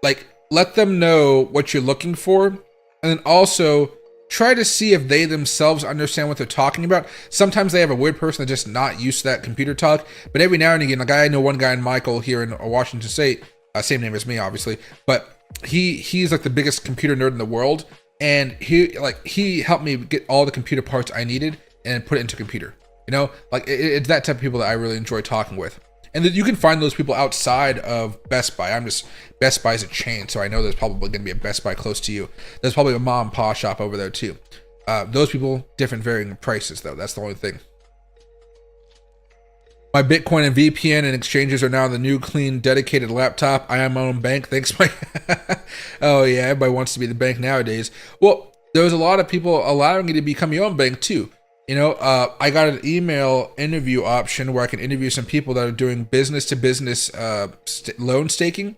Like, let them know what you're looking for, and then also try to see if they themselves understand what they're talking about. Sometimes they have a weird person that's just not used to that computer talk, but every now and again, like I know one guy, Michael, here in Washington State, same name as me, obviously, but he's like the biggest computer nerd in the world, and he helped me get all the computer parts I needed and put it into computer. You know, like it's that type of people that I really enjoy talking with. And you can find those people outside of Best Buy. Best Buy is a chain, so I know there's probably going to be a Best Buy close to you. There's probably a mom and pop shop over there too. Those people, different varying prices though. That's the only thing. My Bitcoin and VPN and exchanges are now on the new, clean, dedicated laptop. I am my own bank. Thanks, Mike. Oh yeah, everybody wants to be the bank nowadays. Well, there's a lot of people allowing you to become your own bank too. You know, I got an email interview option where I can interview some people that are doing business-to-business loan staking,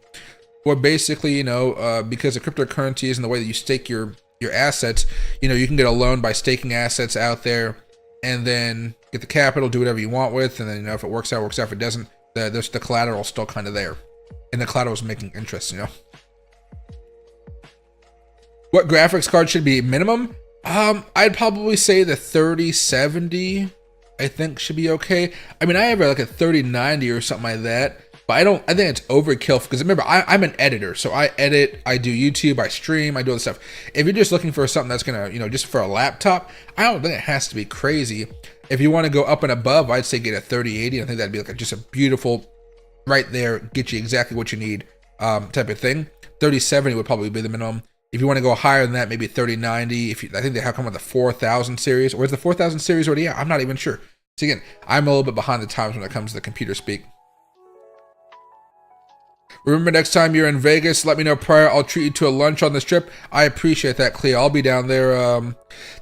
where basically, you know, because of cryptocurrencies and the way that you stake your assets, you know, you can get a loan by staking assets out there, and then get the capital, do whatever you want with, and then, you know, if it works out, works out. If it doesn't, the collateral's still kind of there, and the collateral's making interest, you know. What graphics card should be minimum? I'd probably say the 3070, I think should be okay. I mean, I have like a 3090 or something like that, but I think it's overkill because remember, I'm an editor, so I edit, I do YouTube, I stream, I do all this stuff. If you're just looking for something that's gonna, you know, just for a laptop, I don't think it has to be crazy. If you want to go up and above, I'd say get a 3080. I think that'd be like just a beautiful, right there, get you exactly what you need, type of thing. 3070 would probably be the minimum. If you want to go higher than that, maybe 3090. I think they have come with the 4000 series, or is the 4000 series already out? I'm not even sure. So again, I'm a little bit behind the times when it comes to the computer speak. Remember, next time you're in Vegas, let me know prior. I'll treat you to a lunch on the Strip. I appreciate that, Cleo. I'll be down there.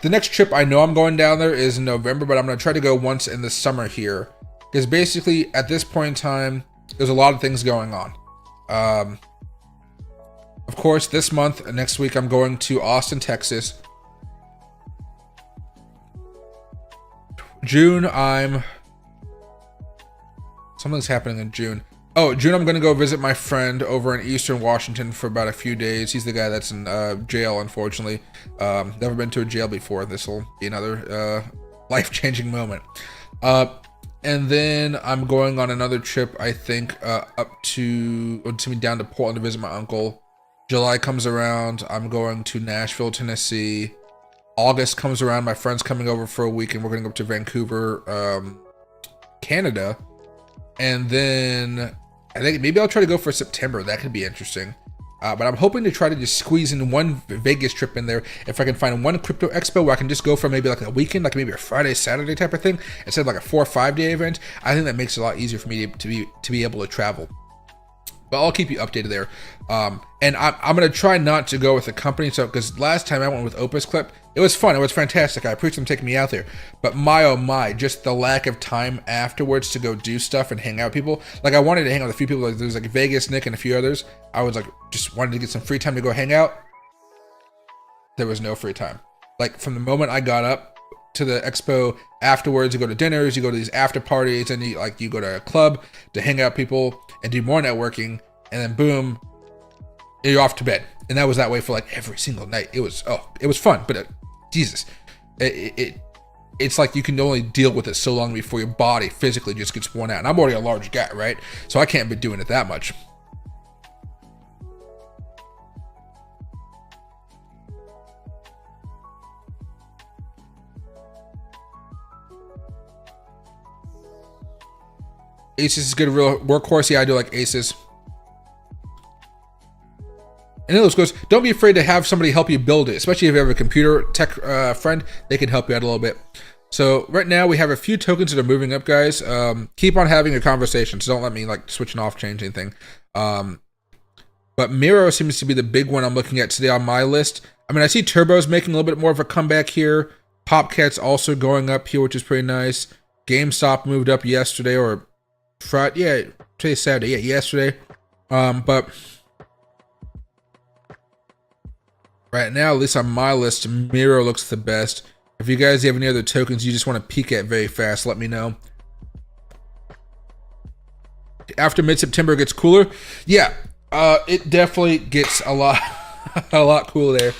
The next trip I know I'm going down there is in November, but I'm going to try to go once in the summer here. Because basically, at this point in time, there's a lot of things going on. Of course, this month, next week, I'm going to Austin, Texas. June, something's happening in June. Oh, June, I'm going to go visit my friend over in Eastern Washington for about a few days. He's the guy that's in jail, unfortunately. Never been to a jail before. This will be another life-changing moment. And then I'm going on another trip, I think, down to Portland to visit my uncle. July comes around, I'm going to Nashville, Tennessee. August comes around, my friend's coming over for a week, and we're going to go up to Vancouver, Canada. And then I think maybe I'll try to go for September. That could be interesting. But I'm hoping to try to just squeeze in one Vegas trip in there. If I can find one crypto expo where I can just go for maybe like a weekend, like maybe a Friday, Saturday type of thing, instead of like a 4 or 5 day event, I think that makes it a lot easier for me to be able to travel. But I'll keep you updated there. And I'm going to try not to go with the company. So, because last time I went with Opus Clip, it was fun. It was fantastic. I appreciate them taking me out there. But my, oh my, just the lack of time afterwards to go do stuff and hang out with people. Like I wanted to hang out with a few people. Like there's like Vegas, Nick, and a few others. I was like, just wanted to get some free time to go hang out. There was no free time. Like from the moment I got up to the expo afterwards, you go to dinners, you go to these after parties, and you go to a club to hang out with people and do more networking, and then boom, you're off to bed. And that was that way for like every single night. It was fun, but Jesus, it's like you can only deal with it so long before your body physically just gets worn out. And I'm already a large guy, right? So I can't be doing it that much. Aces is good, real workhorse. Yeah, I do like Aces. And Illis goes, don't be afraid to have somebody help you build it, especially if you have a computer tech friend. They can help you out a little bit. So right now we have a few tokens that are moving up, guys. Keep on having a conversation, so don't let me like switching off, change anything. But Miro seems to be the big one I'm looking at today on my list. I mean, I see Turbo's making a little bit more of a comeback here. Popcat's also going up here, which is pretty nice. GameStop moved up yesterday, or Friday, yeah, today's Saturday, yeah, yesterday. But right now, at least on my list, Miro looks the best. If you guys have any other tokens you just want to peek at very fast, let me know. After mid-September, it gets cooler. Yeah, it definitely gets a lot, a lot cooler there.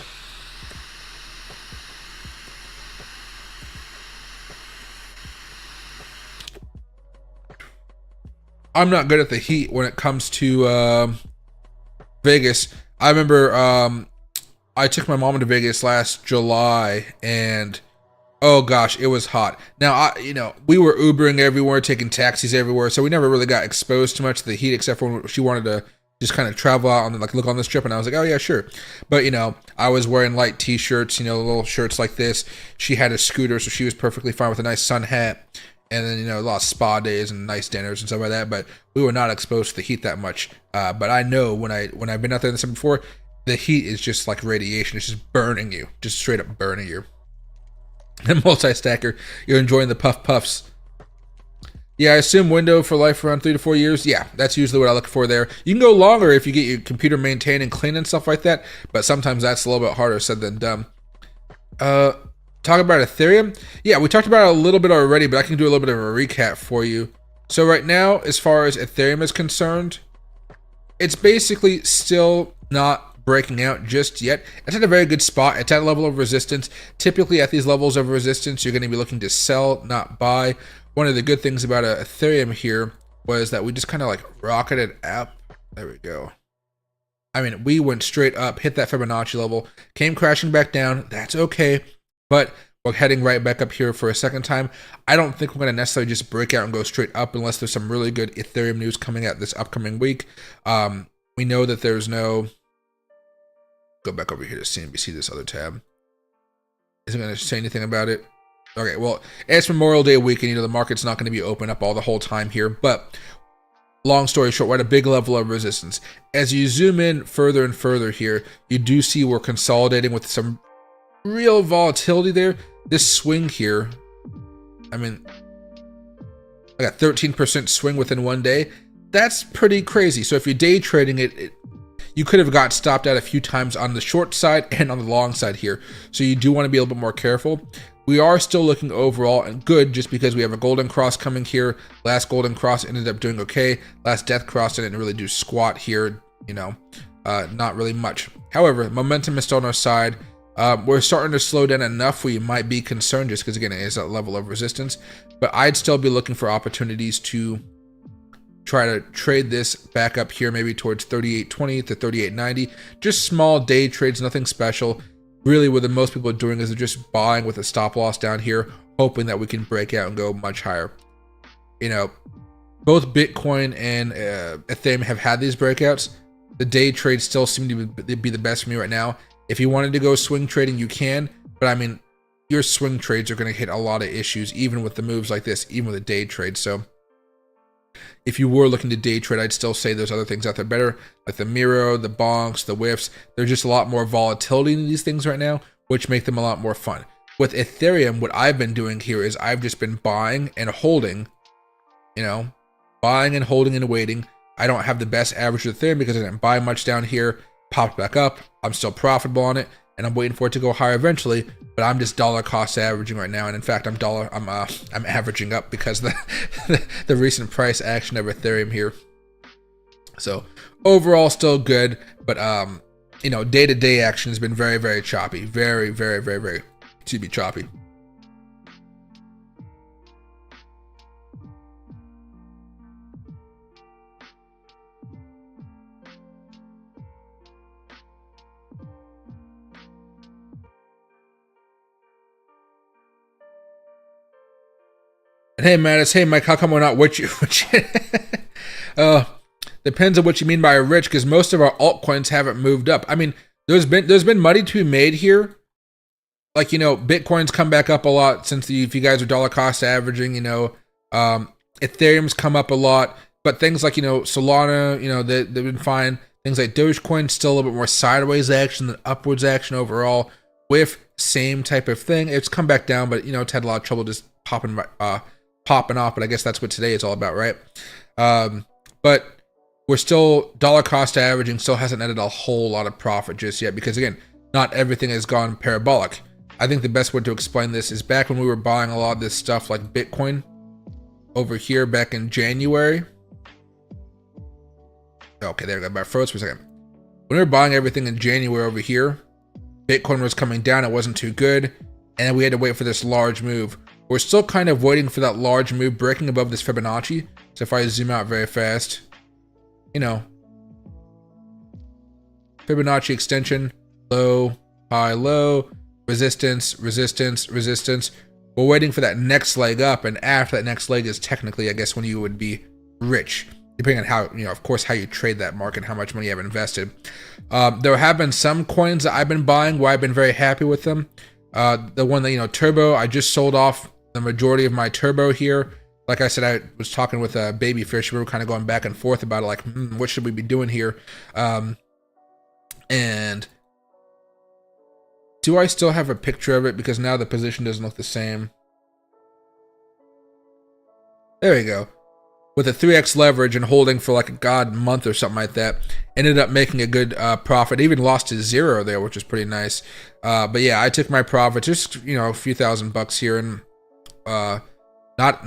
I'm not good at the heat when it comes to Vegas. I remember I took my mom to Vegas last July, and oh gosh, it was hot. Now, we were Ubering everywhere, taking taxis everywhere, so we never really got exposed too much to the heat, except for when she wanted to just kind of travel out and like look on this trip, and I was like, oh yeah, sure. But I was wearing light t-shirts, little shirts like this. She had a scooter, so she was perfectly fine with a nice sun hat. And then, a lot of spa days and nice dinners and stuff like that. But we were not exposed to the heat that much. But I know when I've been out there in the summer before, the heat is just like radiation. It's just burning you, just straight up burning you. And multi-stacker, you're enjoying the puffs. Yeah, I assume window for life around 3 to 4 years. Yeah, that's usually what I look for there. You can go longer if you get your computer maintained and clean and stuff like that. But sometimes that's a little bit harder said than done. Talk about Ethereum. Yeah, we talked about it a little bit already, but I can do a little bit of a recap for you. So right now, as far as Ethereum is concerned, it's basically still not breaking out just yet. It's at a very good spot. It's at a level of resistance. Typically at these levels of resistance, you're going to be looking to sell, not buy. One of the good things about Ethereum here was that we just kind of like rocketed up. There we go. I mean, we went straight up, hit that Fibonacci level, came crashing back down. That's okay. But we're heading right back up here for a second time. I don't think we're going to necessarily just break out and go straight up unless there's some really good Ethereum news coming out this upcoming week. We know that there's no... Go back over here to CNBC, this other tab. Isn't going to say anything about it. Okay, well, it's Memorial Day weekend. The market's not going to be open up all the whole time here. But long story short, we're at a big level of resistance. As you zoom in further and further here, you do see we're consolidating with some real volatility there. This swing here, I mean, I got 13% swing within one day. That's pretty crazy. So if you're day trading it, you could have got stopped out a few times on the short side and on the long side here. So you do want to be a little bit more careful. We are still looking overall and good just because we have a golden cross coming here. Last golden cross ended up doing okay. Last death cross didn't really do squat here, not really much. However, momentum is still on our side. We're starting to slow down enough where you might be concerned just because, again, it is a level of resistance. But I'd still be looking for opportunities to try to trade this back up here, maybe towards 38.20 to 38.90. Just small day trades, nothing special. Really, what most people are doing is they're just buying with a stop loss down here, hoping that we can break out and go much higher. Both Bitcoin and Ethereum have had these breakouts. The day trades still seem to be the best for me right now. If you wanted to go swing trading, you can, but I mean, your swing trades are going to hit a lot of issues, even with the moves like this, even with a day trade. So if you were looking to day trade, I'd still say there's other things out there better, like the Miro, the bonks, the whiffs. There's just a lot more volatility in these things right now, which make them a lot more fun. With Ethereum, what I've been doing here is I've just been buying and holding, buying and holding and waiting. I don't have the best average with Ethereum because I didn't buy much down here, popped back up. I'm still profitable on it, and I'm waiting for it to go higher eventually. But I'm just dollar cost averaging right now, and in fact, I'm averaging up because the recent price action of Ethereum here. So overall, still good, but day-to-day action has been very, very choppy, very, very, very, very choppy. And hey, Mattis, hey, Mike, how come we're not depends on what you mean by rich, because most of our altcoins haven't moved up. I mean, there's been money to be made here. Like, Bitcoin's come back up a lot since if you guys are dollar cost averaging, Ethereum's come up a lot, but things like, Solana, they've been fine. Things like Dogecoin, still a little bit more sideways action than upwards action overall. With same type of thing. It's come back down, but, it's had a lot of trouble just popping off, but I guess that's what today is all about, right? But we're still dollar cost averaging, still hasn't netted a whole lot of profit just yet, because again, not everything has gone parabolic. I think the best way to explain this is back when we were buying a lot of this stuff like Bitcoin over here back in January. Okay, there we go. I froze for a second. When we were buying everything in January over here, Bitcoin was coming down, it wasn't too good, and then we had to wait for this large move. We're still kind of waiting for that large move breaking above this Fibonacci, So if I zoom out very fast, you know, Fibonacci extension, low, high, low, resistance, resistance, resistance. We're waiting for that next leg up, and after that next leg is technically, I guess, when you would be rich, depending on how, you know, of course, how you trade that market, how much money you have invested. There have been some coins that I've been buying where I've been very happy with them. The one that, you know, Turbo, I just sold off the majority of my Turbo here. Like I said, I was talking with Babyfish. We were kind of going back and forth about it, like, what should we be doing here? And do I still have a picture of it? Because now the position doesn't look the same. There we go. With a 3x leverage and holding for like a month or something like that, ended up making a good profit. Even lost to zero there, which is pretty nice. But yeah, I took my profit, just, you know, a few $1,000 here, and not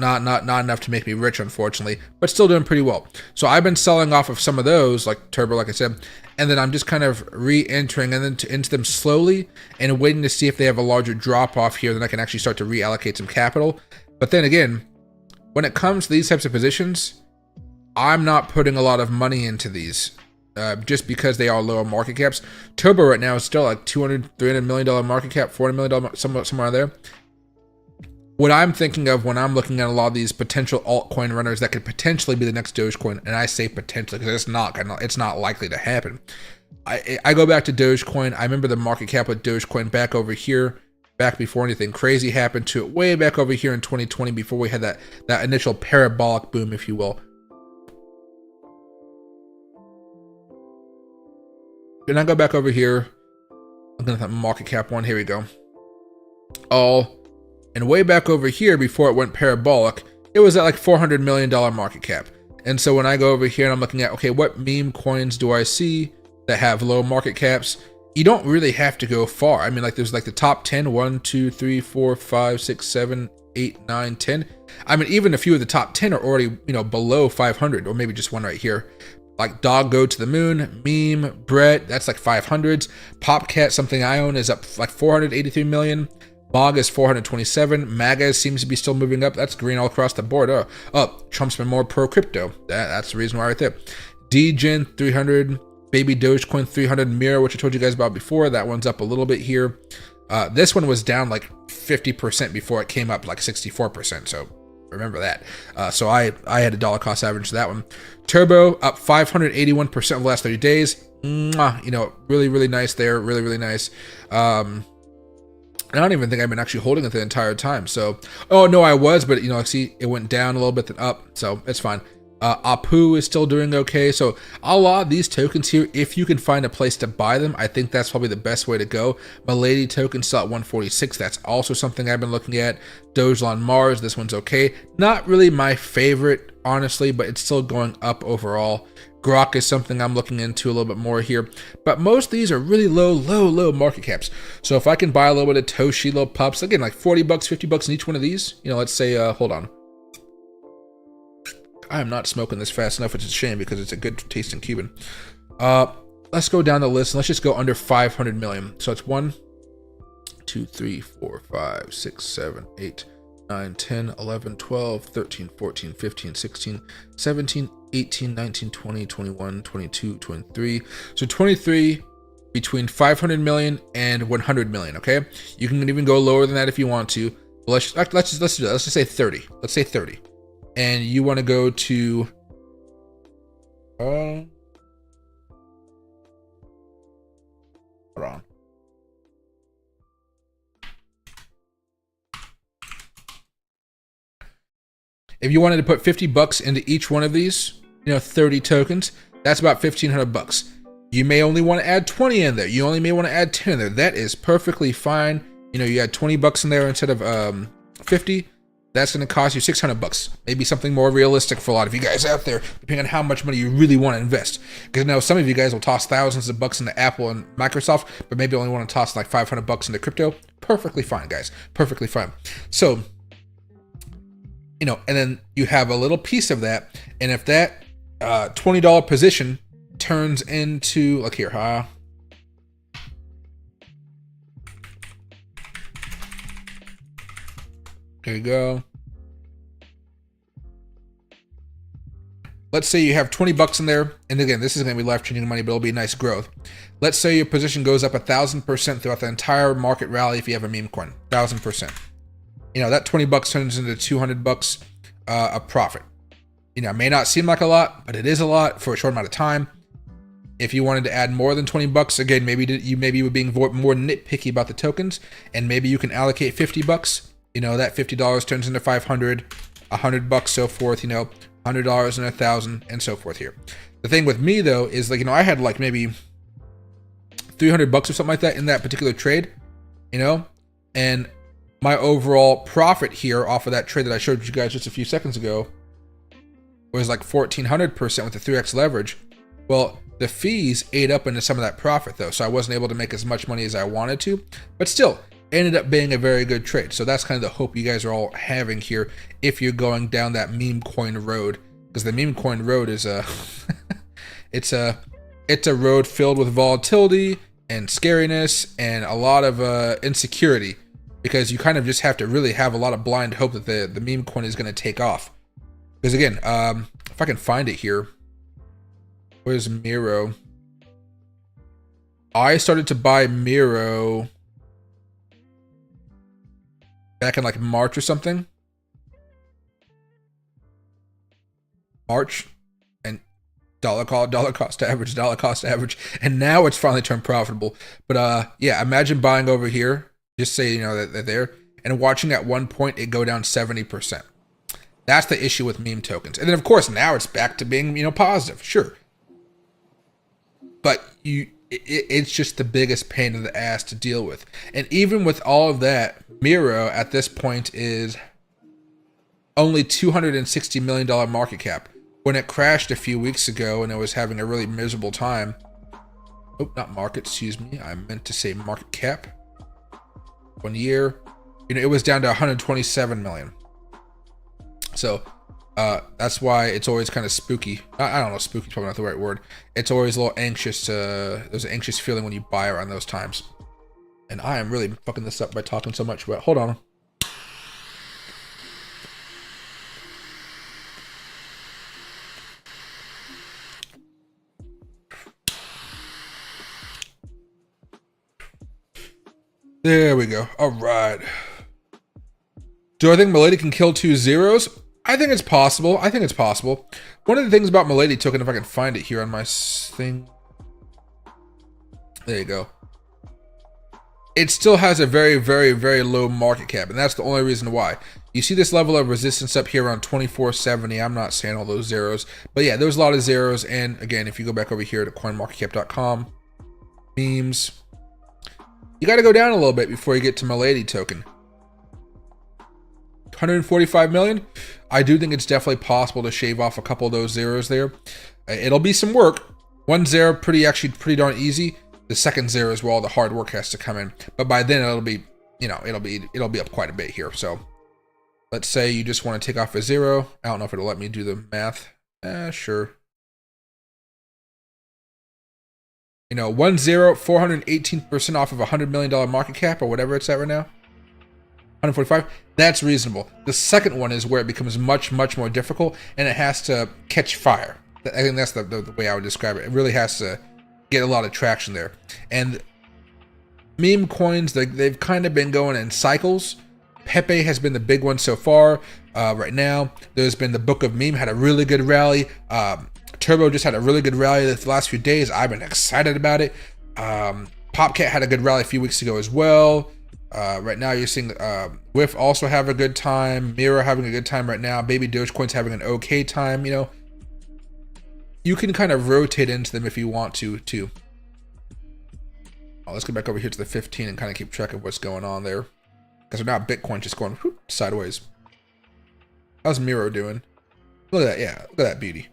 enough to make me rich, unfortunately, but still doing pretty well. So I've been selling off of some of those, like Turbo, like I said, and then I'm just kind of re-entering and then into them slowly and waiting to see if they have a larger drop off here. Then I can actually start to reallocate some capital. But then again, when it comes to these types of positions, I'm not putting a lot of money into these just because they are lower market caps. Turbo right now is still like $200, $300 million market cap, $400 million, somewhere there. What I'm thinking of when I'm looking at a lot of these potential altcoin runners that could potentially be the next Dogecoin, and I say potentially because it's not likely to happen. I go back to Dogecoin. I remember the market cap with Dogecoin back over here, back before anything crazy happened to it, way back over here in 2020, before we had that initial parabolic boom, if you will. And I go back over here. I'm gonna have market cap one. Here we go. And way back over here, before it went parabolic, it was at like $400 million market cap. And so when I go over here and I'm looking at, okay, what meme coins do I see that have low market caps? You don't really have to go far. I mean, like there's like the top 10, 1, 2, 3, 4, 5, 6, 7, 8, 9, 10. I mean, even a few of the top 10 are already, you know, below 500, or maybe just one right here. Like Dog Go to the Moon, Meme, Brett, that's like 500s. Popcat, something I own, is up like 483 million. Bog is 427. MAGA seems to be still moving up. That's green all across the board. Trump's been more pro crypto. That's the reason why right there. DGen 300. Baby Dogecoin 300 Mirror, which I told you guys about before. That one's up a little bit here. This one was down like 50% before it came up like 64%. So remember that. So I had a dollar cost average to that one. Turbo up 581% of the last 30 days. You know, really, really nice there. Really, really nice. I don't even think I've been actually holding it the entire time. So, oh no, I was, but you know, see, it went down a little bit, then up, so it's fine. Apu is still doing okay. So a lot of these tokens here, if you can find a place to buy them, I think that's probably the best way to go. Milady token still at 146. That's also something I've been looking at. Dogelon Mars, this one's okay. Not really my favorite, honestly, but it's still going up overall. Grok is something I'm looking into a little bit more here, but most of these are really low market caps. So if I can buy a little bit of Toshi, little pups, again, like $40, $50 in each one of these, you know, let's say, hold on. I am not smoking this fast enough, which is a shame because it's a good tasting Cuban. Let's go down the list and let's just go under 500 million. So it's 1, 2, 3, 4, 5, 6, 7, 8, 9, 10, 11, 12, 13, 14, 15, 16, 17, 18, 19, 20, 21, 22, 23. So 23 between 500 million and 100 million, okay? You can even go lower than that if you want to. But let's do that. Let's just say 30. Let's say 30. And you want to go to hold on. If you wanted to put $50 into each one of these, you know, 30 tokens, that's about $1,500. You may only want to add 20 in there. You only may want to add 10 in there. That is perfectly fine. You know, you add $20 in there instead of 50. That's going to cost you $600. Maybe something more realistic for a lot of you guys out there, depending on how much money you really want to invest. Because I know some of you guys will toss thousands of bucks into Apple and Microsoft, but maybe only want to toss like $500 into crypto. Perfectly fine, guys. Perfectly fine. So, you know, and then you have a little piece of that, and if that $20 position turns into, look here, there you go. let's say you have 20 bucks in there, and again, this is going to be life-changing money, but it'll be nice growth. Let's say your position goes up 1,000% throughout the entire market rally if you have a meme coin, 1,000%. You know, that 20 bucks turns into 200 bucks a profit. You know, it may not seem like a lot, but it is a lot for a short amount of time. If you wanted to add more than 20 bucks, again, maybe you were being more nitpicky about the tokens, and maybe you can allocate 50 bucks. You know, that $50 turns into 500, 100 bucks, so forth, you know, $100 and 1,000 and so forth here. The thing with me though is, like, you know, I had like maybe 300 bucks or something like that in that particular trade, you know, and my overall profit here off of that trade that I showed you guys just a few seconds ago was like 1,400% with the 3x leverage. Well, the fees ate up into some of that profit though, so I wasn't able to make as much money as I wanted to, but still ended up being a very good trade. So that's kind of the hope you guys are all having here if you're going down that meme coin road, because the meme coin road is a it's a road filled with volatility and scariness and a lot of insecurity, because you kind of just have to really have a lot of blind hope that the meme coin is going to take off. Because again, if I can find it here, where's Miro? I started to buy Miro back in like March or something. March, and dollar cost average, and now it's finally turned profitable. But yeah, imagine buying over here, just say, you know, that they're there, and watching at one point it go down 70%. That's the issue with meme tokens. And then of course now it's back to being, you know, positive, sure. But it's just the biggest pain in the ass to deal with. And even with all of that, Miro at this point is only $260 million market cap. When it crashed a few weeks ago and it was having a really miserable time. Oh, not market, excuse me. I meant to say market cap. 1 year, you know, it was down to 127 million. So that's why it's always kind of spooky. I don't know, spooky is probably not the right word. It's always a little anxious. There's an anxious feeling when you buy around those times. And I am really fucking this up by talking so much, but hold on. There we go. All right. Do I think Milady can kill 2 zeros? I think it's possible. I think it's possible. One of the things about Milady token, if I can find it here on my thing. There you go. It still has a very, very, very low market cap, and that's the only reason why. You see this level of resistance up here around 2470. I'm not saying all those zeros, but yeah, there's a lot of zeros. And again, if you go back over here to coinmarketcap.com, memes, you got to go down a little bit before you get to Milady token. 145 million. I do think it's definitely possible to shave off a couple of those zeros there. It'll be some work. 1 zero, actually pretty darn easy. The second zero is where all the hard work has to come in. But by then it'll be, you know, it'll be up quite a bit here. So let's say you just want to take off a zero. I don't know if it'll let me do the math. Sure. You know, 1 zero, 418% off of $100 million market cap or whatever it's at right now. 145. That's reasonable. The second one is where it becomes much, much more difficult, and it has to catch fire. I think that's the way I would describe it. It really has to get a lot of traction there. And meme coins, they've kind of been going in cycles. Pepe has been the big one so far. Right now, there's been the Book of Meme, had a really good rally. Turbo just had a really good rally the last few days. I've been excited about it. Popcat had a good rally a few weeks ago as well. Right now you're seeing Whiff also have a good time. Miro having a good time right now. Baby Dogecoin's having an okay time. You know, you can kind of rotate into them if you want to too. Let's get back over here to the 15 and kind of keep track of what's going on there. Because now Bitcoin just going whoop, sideways. How's Miro doing? Look at that, yeah, look at that beauty.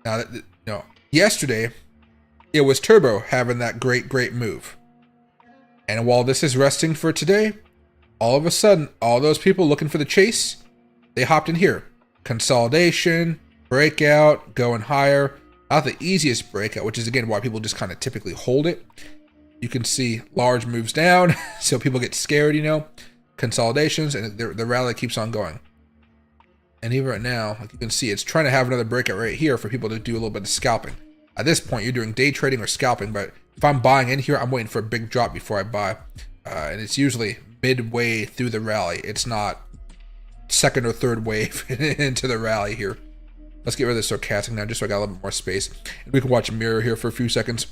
Now, you know, yesterday it was Turbo having that great move. And while this is resting for today, all of a sudden, all those people looking for the chase, they hopped in here. Consolidation, breakout, going higher. Not the easiest breakout, which is again why people just kind of typically hold it. You can see large moves down, so people get scared, you know. Consolidations, and the rally keeps on going. And even right now, like you can see, it's trying to have another breakout right here for people to do a little bit of scalping. At this point, you're doing day trading or scalping, but if I'm buying in here, I'm waiting for a big drop before I buy. And it's usually midway through the rally. It's not second or third wave into the rally here. Let's get rid of this stochastic now, just so I got a little bit more space. And we can watch a mirror here for a few seconds.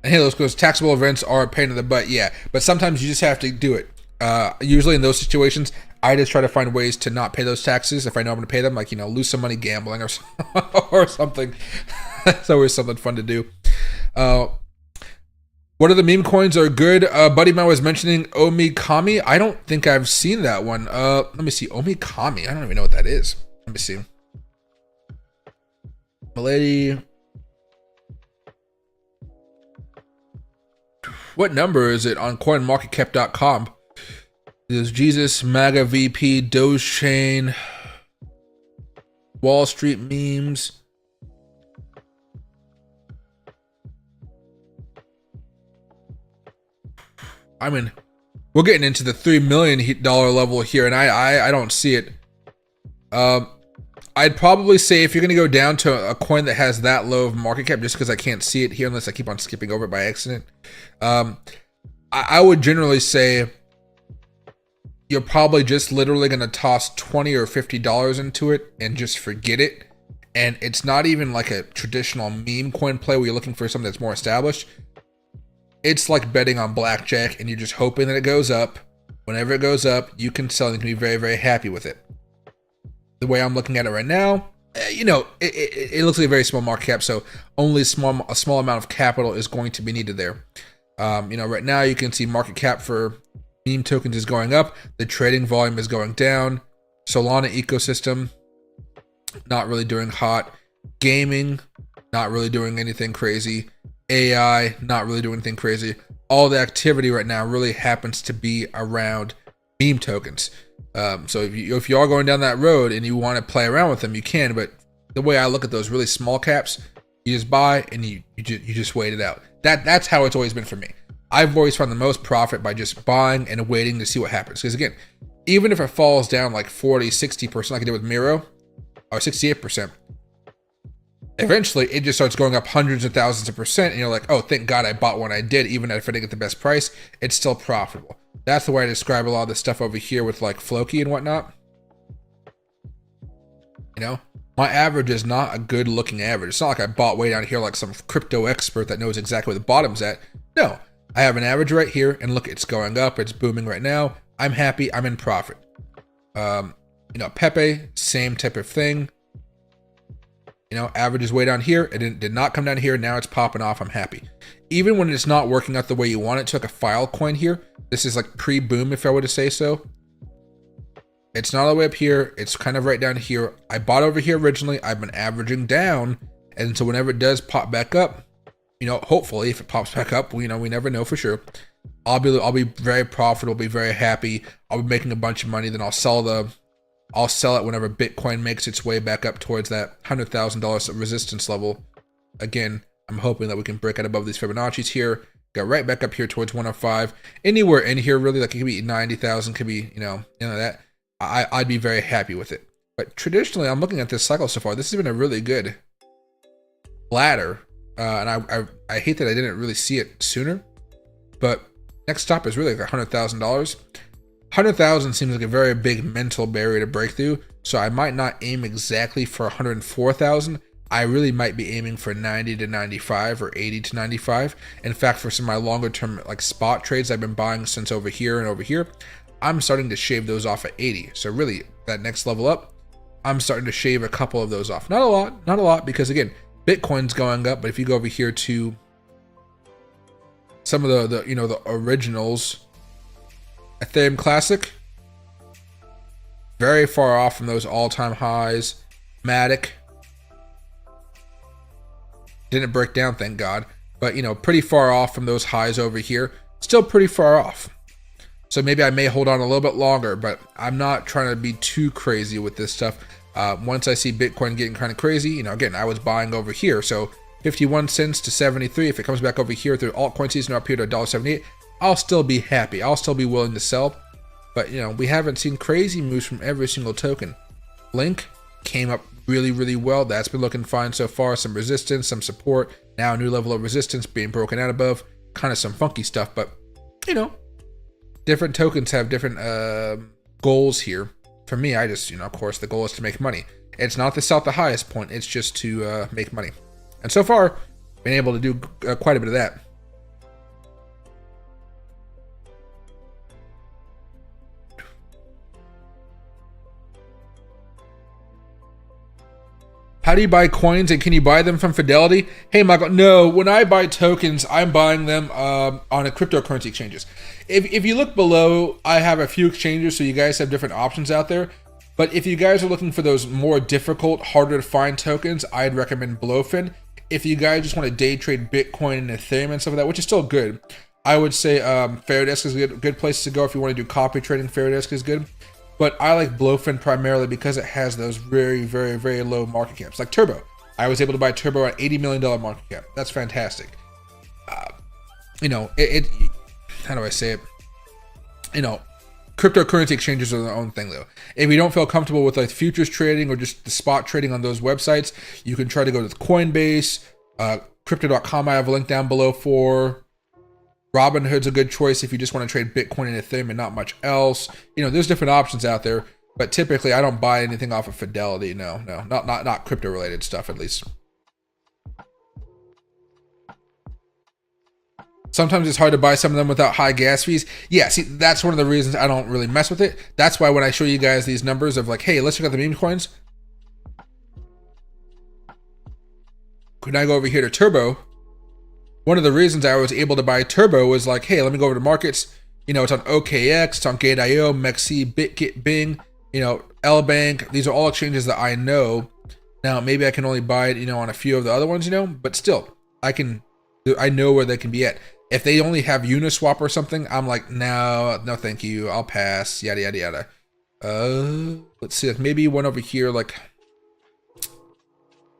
And hey, those goes taxable events are a pain in the butt, yeah. But sometimes you just have to do it. Usually in those situations, I just try to find ways to not pay those taxes if I know I'm going to pay them, like, you know, lose some money gambling or or something. It's always something fun to do. What are the meme coins are good? Buddy Mine was mentioning Omikami. I don't think I've seen that one. Let me see. Omikami. I don't even know what that is. Let me see. Milady. What number is it on coinmarketcap.com? There's Jesus, MAGA VP, Dogechain, Wall Street memes. I mean, we're getting into the $3 million level here, and I don't see it. I'd probably say if you're going to go down to a coin that has that low of market cap, just because I can't see it here unless I keep on skipping over it by accident, I would generally say you're probably just literally going to toss $20 or $50 into it and just forget it. And it's not even like a traditional meme coin play where you're looking for something that's more established. It's like betting on blackjack, and you're just hoping that it goes up. Whenever it goes up, you can sell and you can be very, very happy with it. The way I'm looking at it right now, you know, it looks like a very small market cap, so only a small amount of capital is going to be needed there. You know, right now you can see market cap for meme tokens is going up. The trading volume is going down. Solana ecosystem, not really doing hot. Gaming, not really doing anything crazy. AI, not really doing anything crazy. All the activity right now really happens to be around meme tokens. So if you are going down that road and you want to play around with them, you can. But the way I look at those really small caps, you just buy and you just wait it out. That's how it's always been for me. I've always found the most profit by just buying and waiting to see what happens. Because again, even if it falls down like 40, 60%, like I did with Miro, or 68%, eventually it just starts going up hundreds of thousands of percent, and you're like, oh, thank God I bought when I did. Even if I didn't get the best price, it's still profitable. That's the way I describe a lot of the stuff over here with like Floki and whatnot. You know, my average is not a good looking average. It's not like I bought way down here like some crypto expert that knows exactly where the bottom's at. No, I have an average right here, and look, it's going up. It's booming right now. I'm happy. I'm in profit. You know, Pepe, same type of thing. You know, average is way down here. It did not come down here. Now it's popping off. I'm happy. Even when it's not working out the way you want it to, like a file coin here. This is like pre-boom, if I were to say so. It's not all the way up here. It's kind of right down here. I bought over here originally. I've been averaging down. And so whenever it does pop back up, you know, hopefully if it pops back up, you know, we never know for sure. I'll be very profitable, be very happy. I'll be making a bunch of money. Then I'll sell it whenever Bitcoin makes its way back up towards that $100,000 resistance level. Again, I'm hoping that we can break out above these Fibonacci's here, go right back up here towards 105. Anywhere in here, really, like it could be 90,000, could be, you know that. I'd be very happy with it. But traditionally, I'm looking at this cycle so far. This has been a really good ladder, and I hate that I didn't really see it sooner. But next stop is really like $100,000. 100,000 seems like a very big mental barrier to break through, so I might not aim exactly for 104,000. I really might be aiming for 90 to 95 or 80 to 95. In fact, for some of my longer term like spot trades I've been buying since over here and over here, I'm starting to shave those off at 80. So really, that next level up, I'm starting to shave a couple of those off. Not a lot, because again, Bitcoin's going up, but if you go over here to some of the you know, the originals, Ethereum Classic, very far off from those all-time highs. Matic didn't break down, thank God, but you know, pretty far off from those highs over here. Still pretty far off. So maybe I may hold on a little bit longer, but I'm not trying to be too crazy with this stuff. Once I see Bitcoin getting kind of crazy, you know, again, I was buying over here, so 51 cents to 73. If it comes back over here through altcoin season up here to $1.78, I'll still be happy. I'll still be willing to sell. But, you know, we haven't seen crazy moves from every single token. Link came up really, really well. That's been looking fine so far. Some resistance, some support. Now a new level of resistance being broken out above. Kind of some funky stuff, but, you know, different tokens have different goals here. For me, I just, you know, of course, the goal is to make money. It's not to sell at the highest point. It's just to make money. And so far, been able to do quite a bit of that. How do you buy coins, and can you buy them from Fidelity? Hey, Michael, no, when I buy tokens, I'm buying them on a cryptocurrency exchanges. If you look below, I have a few exchanges, so you guys have different options out there. But if you guys are looking for those more difficult, harder to find tokens, I'd recommend Blowfin. If you guys just want to day trade Bitcoin and Ethereum and stuff like that, which is still good, I would say Fairdesk is a good place to go. If you want to do copy trading, Fairdesk is good. But I like Blowfin primarily because it has those very, very, very low market caps. Like Turbo. I was able to buy Turbo at $80 million market cap. That's fantastic. You know, how do I say it? You know, cryptocurrency exchanges are their own thing, though. If you don't feel comfortable with like futures trading or just the spot trading on those websites, you can try to go to Coinbase, Crypto.com. I have a link down below for. Robinhood's a good choice if you just want to trade Bitcoin and Ethereum and not much else. You know, there's different options out there, but typically I don't buy anything off of Fidelity. No, not crypto related stuff at least. Sometimes it's hard to buy some of them without high gas fees. Yeah, see, that's one of the reasons I don't really mess with it. That's why when I show you guys these numbers of like, hey, let's check out the meme coins. Could I go over here to Turbo? One of the reasons I was able to buy Turbo was like, hey, let me go over to markets. You know, it's on OKX, it's on Gate.io, MEXC, BitGet, Bing, you know, LBank. These are all exchanges that I know. Now, maybe I can only buy it, you know, on a few of the other ones, you know, but still, I know where they can be at. If they only have Uniswap or something, I'm like, no, thank you. I'll pass, yada, yada, yada. Let's see, like maybe one over here, like,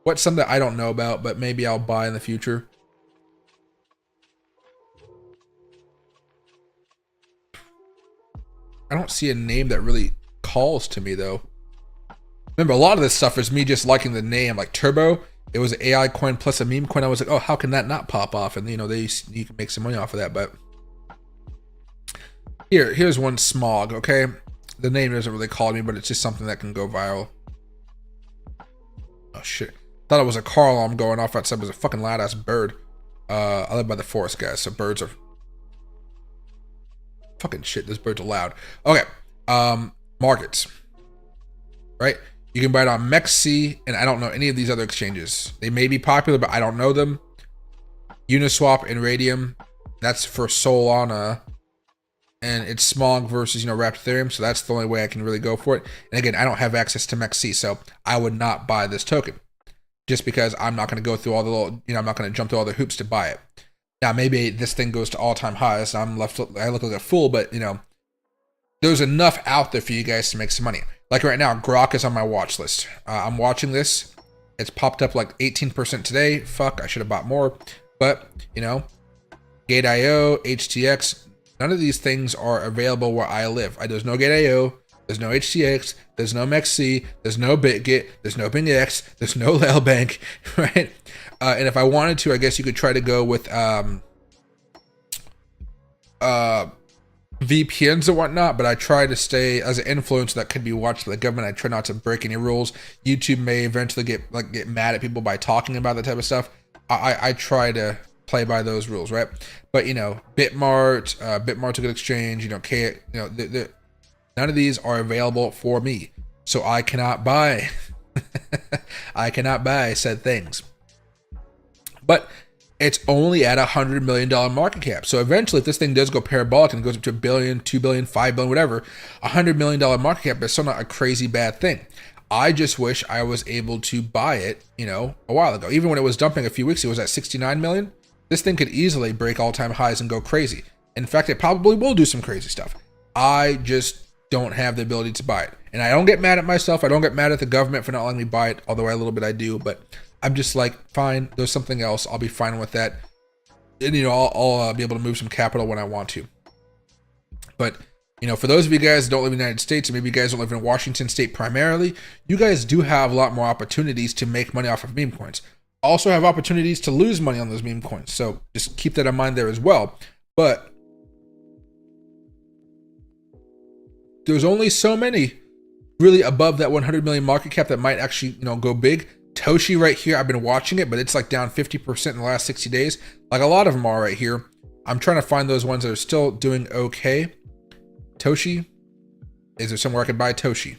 what's something I don't know about, but maybe I'll buy in the future. I don't see a name that really calls to me though. Remember, a lot of this stuff is me just liking the name, like Turbo. It was an AI coin plus a meme coin. I was like, oh, how can that not pop off? And you know, you can make some money off of that. But here's one, Smog. Okay, the name doesn't really call me, but it's just something that can go viral. Oh shit! Thought it was a car alarm going off outside. It was a fucking loud ass bird. I live by the forest, guys, so birds are. Fucking shit, those birds are loud. Okay, markets, right? You can buy it on MEXC, and I don't know any of these other exchanges. They may be popular, but I don't know them. Uniswap and Radium, that's for Solana, and it's Smog versus, you know, Wrapped Ethereum, so that's the only way I can really go for it. And again, I don't have access to MEXC, so I would not buy this token, just because I'm not going to go through all the little, you know, I'm not going to jump through all the hoops to buy it. Now, maybe this thing goes to all-time highs. I look like a fool, but, you know, there's enough out there for you guys to make some money. Like right now, Grok is on my watch list. I'm watching this. It's popped up like 18% today. Fuck, I should have bought more. But, you know, Gate.io, HTX, none of these things are available where I live. There's no Gate.io, there's no HTX, there's no MEXC, there's no BitGet, there's no BingX, there's no LBank, right? And if I wanted to, I guess you could try to go with VPNs and whatnot, but I try to stay as an influencer that could be watched by the government. I try not to break any rules. YouTube may eventually get mad at people by talking about that type of stuff. I try to play by those rules, right? But you know, Bitmart's a good exchange. You know, none of these are available for me, so I cannot buy. I cannot buy said things. But it's only at $100 million market cap. So eventually, if this thing does go parabolic and goes up to $1 billion, $2 billion, $5 billion, whatever, $100 million market cap is still not a crazy bad thing. I just wish I was able to buy it, you know, a while ago. Even when it was dumping a few weeks, it was at 69 million. This thing could easily break all-time highs and go crazy. In fact, it probably will do some crazy stuff. I just don't have the ability to buy it. And I don't get mad at myself. I don't get mad at the government for not letting me buy it, although a little bit I do. But I'm just like, fine, there's something else. I'll be fine with that. And, you know, I'll be able to move some capital when I want to. But, you know, for those of you guys that don't live in the United States, or maybe you guys don't live in Washington State primarily, you guys do have a lot more opportunities to make money off of meme coins. Also have opportunities to lose money on those meme coins. So just keep that in mind there as well. But there's only so many really above that 100 million market cap that might actually, you know, go big. Toshi right here, I've been watching it, but it's like down 50% in the last 60 days. Like a lot of them are right here. I'm trying to find those ones that are still doing okay. Toshi, is there somewhere I could buy Toshi?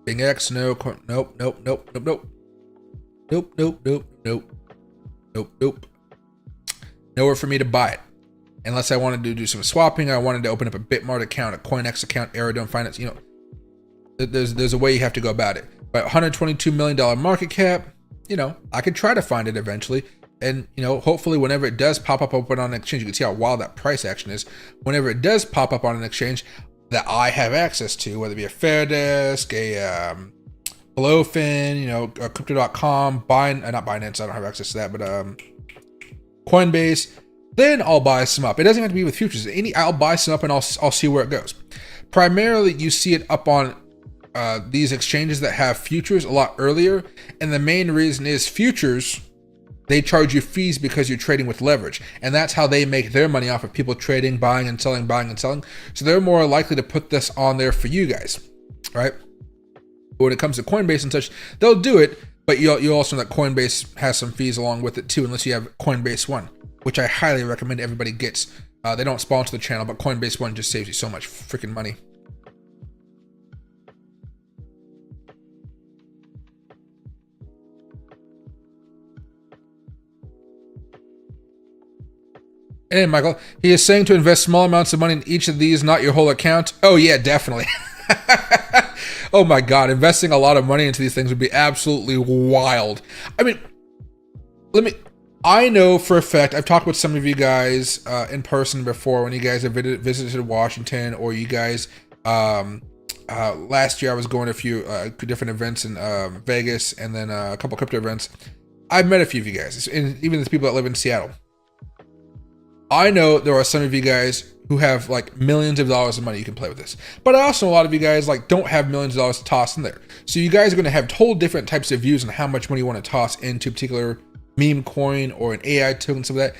Bing X, no, nope, nope, nope, nope, nope. Nope, nope, nope, nope. Nope, nope. Nowhere for me to buy it. Unless I wanted to do some swapping, I wanted to open up a Bitmart account, a CoinX account, Aerodome Finance, you know. There's a way you have to go about it. But $122 million market cap, you know, I could try to find it eventually. And, you know, hopefully whenever it does pop up open on an exchange, you can see how wild that price action is. Whenever it does pop up on an exchange that I have access to, whether it be a Fairdesk, a Blowfin, you know, a Crypto.com, not Binance, I don't have access to that, but Coinbase, then I'll buy some up. It doesn't have to be with futures. I'll buy some up and I'll see where it goes. Primarily, you see it up on these exchanges that have futures a lot earlier. And the main reason is futures, they charge you fees because you're trading with leverage. And that's how they make their money off of people trading, buying and selling, buying and selling. So they're more likely to put this on there for you guys, right? But when it comes to Coinbase and such, they'll do it. But you also know that Coinbase has some fees along with it too, unless you have Coinbase One, which I highly recommend everybody gets. They don't sponsor the channel, but Coinbase One just saves you so much freaking money. Hey, Michael, he is saying to invest small amounts of money in each of these, not your whole account. Oh, yeah, definitely. Oh, my God. Investing a lot of money into these things would be absolutely wild. I mean, I know for a fact, I've talked with some of you guys in person before when you guys have visited Washington, or you guys, last year I was going to a few different events in Vegas, and then a couple crypto events. I've met a few of you guys, and even the people that live in Seattle. I know there are some of you guys who have like millions of dollars of money you can play with this. But I also know a lot of you guys like don't have millions of dollars to toss in there. So you guys are going to have whole different types of views on how much money you want to toss into a particular meme coin or an AI token, some of that.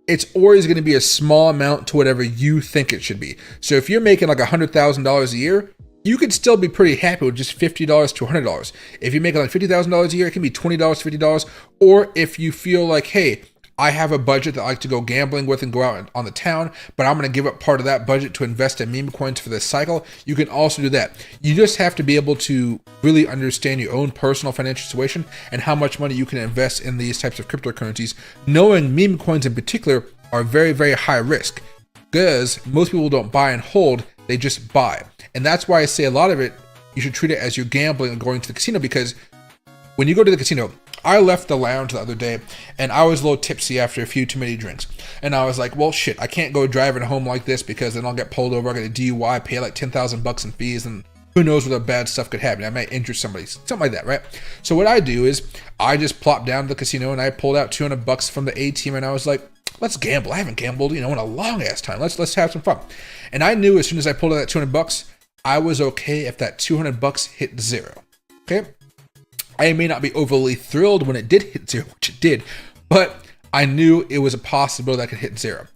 It's always going to be a small amount to whatever you think it should be. So if you're making like $100,000 a year, you could still be pretty happy with just $50 to $100. If you're making like $50,000 a year, it can be $20, $50. Or if you feel like, hey, I have a budget that I like to go gambling with and go out on the town, but I'm going to give up part of that budget to invest in meme coins for this cycle. You can also do that. You just have to be able to really understand your own personal financial situation and how much money you can invest in these types of cryptocurrencies, knowing meme coins in particular are very, very high risk because most people don't buy and hold, they just buy. And that's why I say a lot of it, you should treat it as you're gambling and going to the casino, because when you go to the casino, I left the lounge the other day and I was a little tipsy after a few too many drinks. And I was like, well, shit, I can't go driving home like this because then I'll get pulled over. I get a DUI, pay like $10,000 in fees, and who knows what bad stuff could happen. I might injure somebody, something like that, right? So what I do is I just plopped down to the casino and I pulled out $200 from the ATM and I was like, let's gamble. I haven't gambled, in a long ass time. Let's have some fun. And I knew as soon as I pulled out that $200, I was okay if that $200 hit zero. Okay. I may not be overly thrilled when it did hit zero, which it did, but I knew it was a possibility that could hit zero.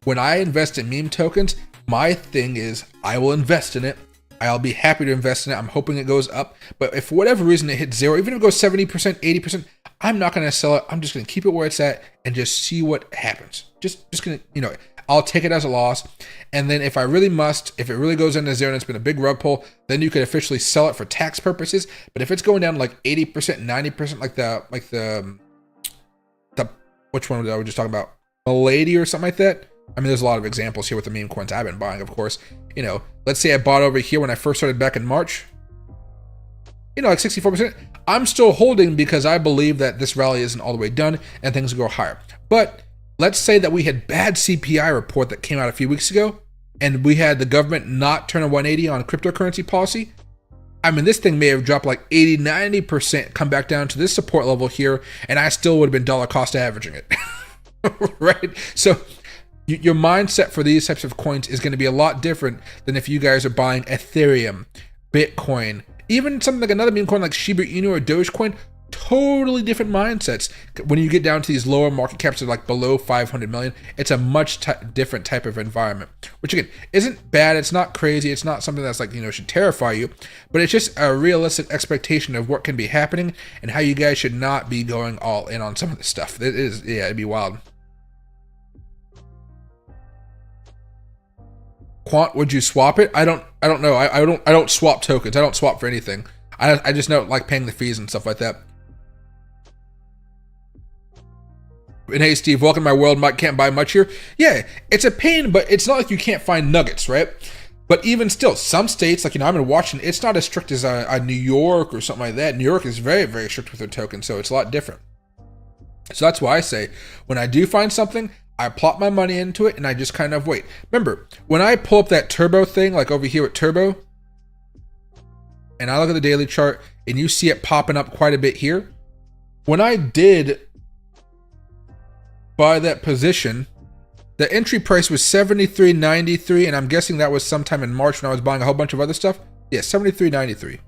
When I invest in meme tokens, my thing is I will invest in it. I'll be happy to invest in it. I'm hoping it goes up, but if for whatever reason it hits zero, even if it goes 70%, 80%, I'm not going to sell it. I'm just going to keep it where it's at and just see what happens. Just going to, I'll take it as a loss. And then if I really must, if it really goes into zero and it's been a big rug pull, then you could officially sell it for tax purposes. But if it's going down like 80%, 90%, like the which one was I just talking about? Milady or something like that. I mean, there's a lot of examples here with the meme coins I've been buying, of course. Let's say I bought over here when I first started back in March. Like 64%. I'm still holding because I believe that this rally isn't all the way done and things will go higher. But let's say that we had bad CPI report that came out a few weeks ago and we had the government not turn a 180 on cryptocurrency policy. I mean, this thing may have dropped like 80, 90%, come back down to this support level here, and I still would have been dollar cost averaging it. Right? So your mindset for these types of coins is going to be a lot different than if you guys are buying Ethereum, Bitcoin, even something like another meme coin like Shiba Inu or Dogecoin. Totally different mindsets. When you get down to these lower market caps of like below 500 million, it's a much different type of environment, which again isn't bad. It's not crazy. It's not something that's like, should terrify you, but it's just a realistic expectation of what can be happening and how you guys should not be going all in on some of this stuff. It is, yeah, it'd be wild. Quant, would you swap it? I don't know. I don't swap tokens. I don't swap for anything. I just don't like paying the fees and stuff like that. And hey, Steve, welcome to my world. Mike can't buy much here. Yeah, it's a pain, but it's not like you can't find nuggets, right? But even still, some states, like, I'm in Washington, it's not as strict as a New York or something like that. New York is very, very strict with their tokens, so it's a lot different. So that's why I say, when I do find something, I plop my money into it and I just kind of wait. Remember, when I pull up that Turbo thing, like over here at Turbo, and I look at the daily chart and you see it popping up quite a bit here, when I did buy that position, the entry price was $73.93, and I'm guessing that was sometime in March when I was buying a whole bunch of other stuff. Yeah, $73.93.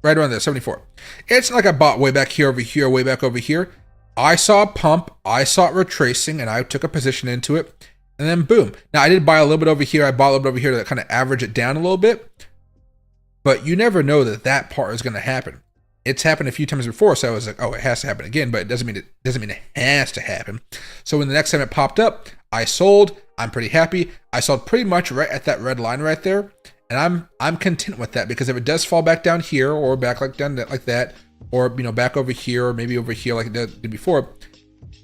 Right around there, 74. It's like I bought way back here, over here, way back over here. I saw a pump, I saw it retracing, and I took a position into it. And then boom. Now I did buy a little bit over here. I bought a little bit over here to kind of average it down a little bit. But you never know that part is going to happen. It's happened a few times before, so I was like, oh, it has to happen again. But it doesn't mean it has to happen. So when the next time it popped up, I sold. I'm pretty happy. I sold pretty much right at that red line right there, and I'm content with that, because if it does fall back down here or back like down like that, or back over here or maybe over here like it did before,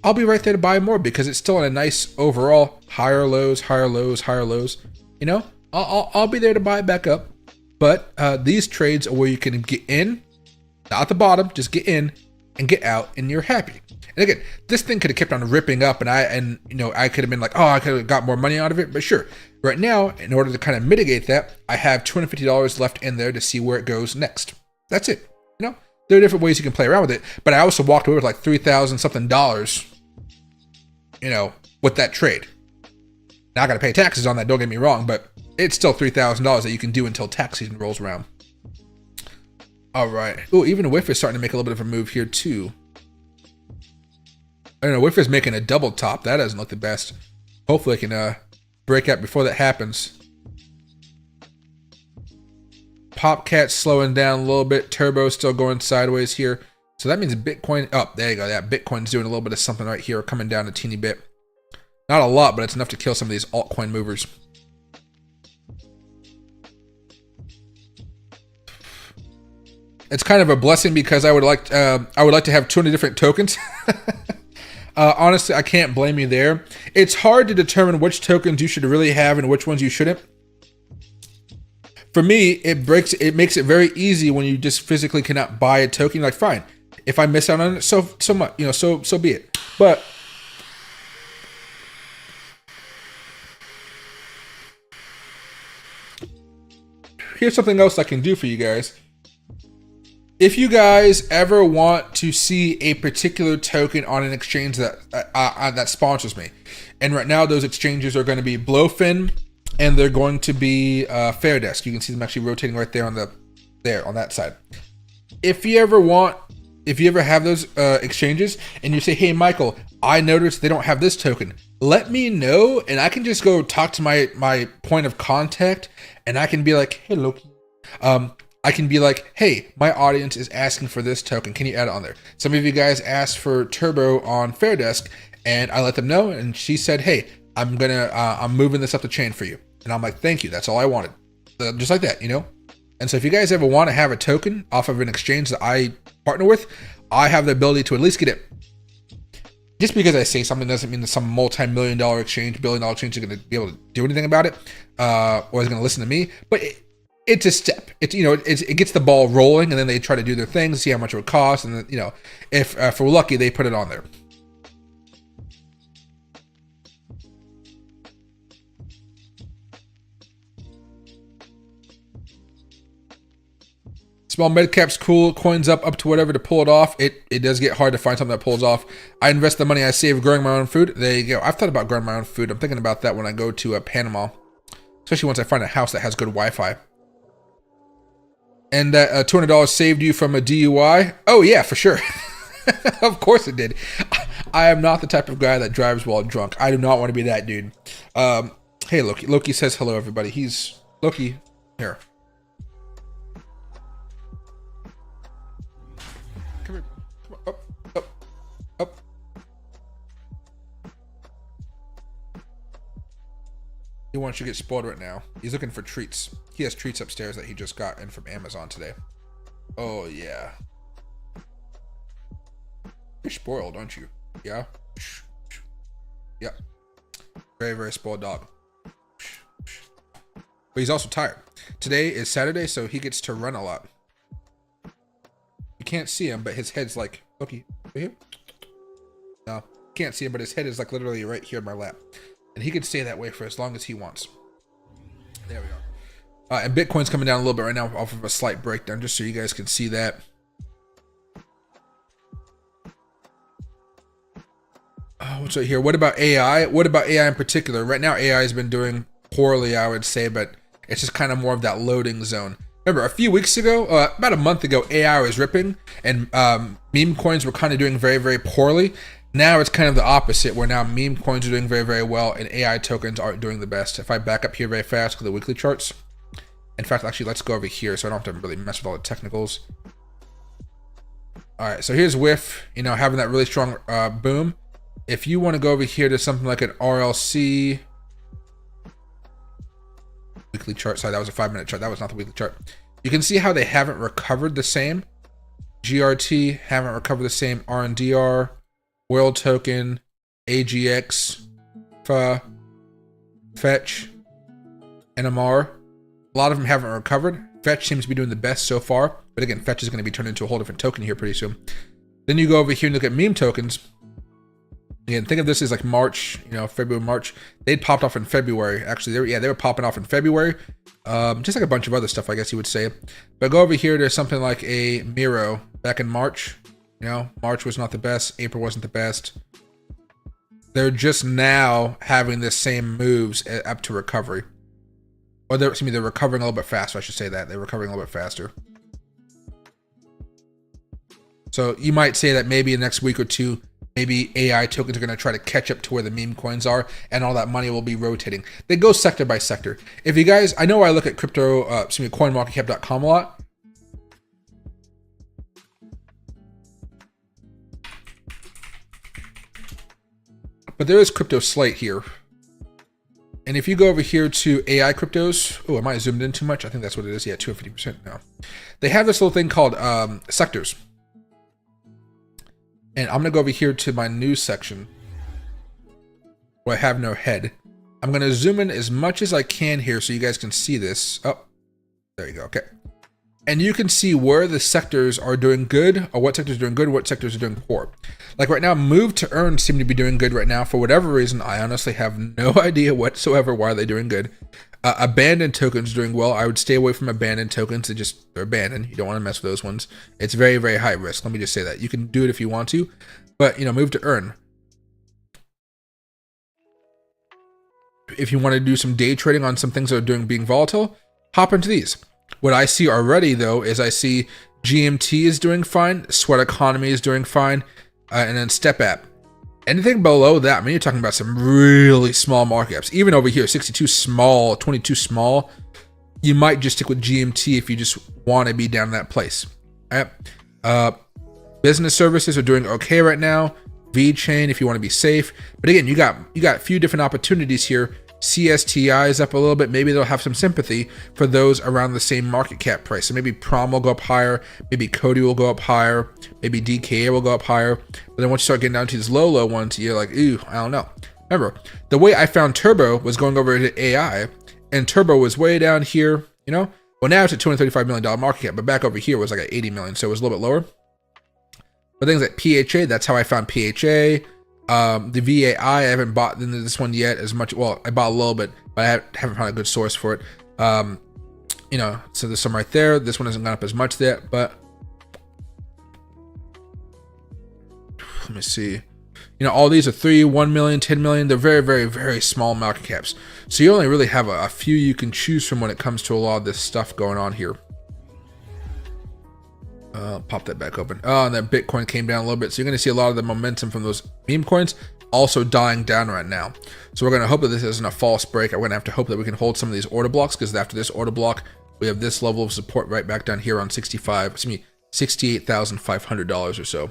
I'll be right there to buy more, because it's still in a nice overall higher lows, higher lows, higher lows. I'll be there to buy it back up. But these trades are where you can get in, not at the bottom, just get in and get out, and you're happy. And again, this thing could have kept on ripping up, and I could have been like, oh, I could have got more money out of it. But sure, right now, in order to kind of mitigate that, I have $250 left in there to see where it goes next. That's it. There are different ways you can play around with it, but I also walked away with like $3,000 something, with that trade. Now I got to pay taxes on that, don't get me wrong, but it's still $3,000 that you can do until tax season rolls around. All right. Oh, even WIF is starting to make a little bit of a move here too. I don't know, WIF is making a double top. That doesn't look the best. Hopefully I can break out before that happens. Popcat's slowing down a little bit. Turbo's still going sideways here. So that means Bitcoin, oh, there you go. Yeah, Bitcoin's doing a little bit of something right here, coming down a teeny bit. Not a lot, but it's enough to kill some of these altcoin movers. It's kind of a blessing, because I would like to have 200 different tokens. Honestly, I can't blame you there. It's hard to determine which tokens you should really have and which ones you shouldn't. For me, it makes it very easy when you just physically cannot buy a token. Like, fine, if I miss out on it, so much, so be it. But here's something else I can do for you guys. If you guys ever want to see a particular token on an exchange that sponsors me, and right now those exchanges are going to be Blowfin, and they're going to be Fairdesk. You can see them actually rotating right there on that side. If you ever have those exchanges and you say, hey, Michael, I noticed they don't have this token, let me know, and I can just go talk to my point of contact, and I can be like, hey, Loki, I can be like, hey, my audience is asking for this token. Can you add it on there? Some of you guys asked for Turbo on Fairdesk, and I let them know, and she said, hey, I'm moving this up the chain for you. And I'm like, thank you. That's all I wanted. Just like that, And so if you guys ever want to have a token off of an exchange that I partner with, I have the ability to at least get it. Just because I say something doesn't mean that some multi-million-dollar exchange, billion-dollar exchange is going to be able to do anything about it, or is going to listen to me. But it's a step. It's, you know, it gets the ball rolling, and then they try to do their thing, see how much it would cost, and then, you know, if we're lucky, they put it on there. Small mid caps, cool. Coins up to whatever to pull it off. It does get hard to find something that pulls off. I invest the money I save growing my own food. There you go. I've thought about growing my own food. I'm thinking about that when I go to Panama, especially once I find a house that has good Wi-Fi. And that $200 saved you from a DUI? Oh yeah, for sure. Of course it did. I am not the type of guy that drives while drunk. I do not want to be that dude. Hey Loki. Loki says hello, everybody. He's Loki here. Come here. Come on. Up. He wants you to get spoiled right now. He's looking for treats. He has treats upstairs that he just got in from Amazon today. Oh, yeah. You're spoiled, aren't you? Yeah? Yeah. Very, very spoiled dog. But he's also tired. Today is Saturday, so he gets to run a lot. You can't see him, but his head's like, okay, right here? No, can't see him, but his head is like literally right here in my lap. And he can stay that way for as long as he wants. There we are. And Bitcoin's coming down a little bit right now off of a slight breakdown, just so you guys can see that. What's right here? What about AI? What about AI in particular? Right now, AI has been doing poorly, I would say, but it's just kind of more of that loading zone. Remember, a few weeks ago, about a month ago, AI was ripping, and meme coins were kind of doing very, very poorly. Now it's kind of the opposite, where now meme coins are doing very, very well, and AI tokens aren't doing the best. If I back up here very fast to the weekly charts, in fact, actually, let's go over here so I don't have to really mess with all the technicals. All right, so here's WIF, you know, having that really strong boom. If you want to go over here to something like an RLC weekly chart, sorry, that was a 5-minute chart. That was not the weekly chart. You can see how they haven't recovered the same. GRT haven't recovered the same. RNDR, World Token, AGX, FA, Fetch, NMR. A lot of them haven't recovered. Fetch seems to be doing the best so far, but again, Fetch is going to be turned into a whole different token here pretty soon. Then you go over here and look at meme tokens. Again, think of this as like March, you know, February, March. They'd popped off in February. Actually, they were popping off in February. Just like a bunch of other stuff, I guess you would say. But go over here to something like a Miro back in March. You know, March was not the best. April wasn't the best. They're just now having the same moves up to recovery. Or they're recovering a little bit faster, I should say that. They're recovering a little bit faster. So you might say that maybe in the next week or two, maybe AI tokens are going to try to catch up to where the meme coins are, and all that money will be rotating. They go sector by sector. If you guys, I know I look at coinmarketcap.com a lot. But there is Crypto Slate here. And if you go over here to AI cryptos, oh, am I zoomed in too much? I think that's what it is. Yeah, 250% now. They have this little thing called sectors. And I'm going to go over here to my news section where I have no head. I'm going to zoom in as much as I can here so you guys can see this. Oh, there you go. Okay. And you can see where the sectors are doing good, or what sectors are doing good, what sectors are doing poor. Like right now, move to earn seem to be doing good right now. For whatever reason, I honestly have no idea whatsoever why they're doing good. Abandoned tokens doing well. I would stay away from abandoned tokens. They're abandoned. You don't want to mess with those ones. It's very, very high risk. Let me just say that. You can do it if you want to, but you know, move to earn. If you want to do some day trading on some things that are being volatile, hop into these. What I see already though is I see GMT is doing fine, Sweat Economy is doing fine, and then Step App. Anything below that, I mean, you're talking about some really small markups. Even over here, 62 small, 22 small. You might just stick with GMT if you just want to be down in that place. All right. Business services are doing okay right now. VeChain if you want to be safe. But again, you got a few different opportunities here. CSTI is up a little bit. Maybe they'll have some sympathy for those around the same market cap price. So maybe Prom will go up higher. Maybe Cody will go up higher. Maybe DKA will go up higher. But then once you start getting down to these low ones, you're like, ooh, I don't know. Remember, the way I found Turbo was going over to AI, and Turbo was way down here. You know, Well, now it's a $235 million market cap, but back over here was like at 80 million, so it was a little bit lower. But things like PHA, that's how I found PHA. The VAI, I haven't bought into this one yet as much. Well, I bought a little bit, but I haven't found a good source for it. You know, so there's some right there. This one hasn't gone up as much yet, but let me see. You know, all these are 3, 1 million, 10 million. They're very, very, very small market caps. So you only really have a few you can choose from when it comes to a lot of this stuff going on here. Pop that back open. Oh, and that Bitcoin came down a little bit. So you're going to see a lot of the momentum from those meme coins also dying down right now. So we're going to hope that this isn't a false break. I'm going to have to hope that we can hold some of these order blocks, because after this order block, we have this level of support right back down here on $68,500 or so.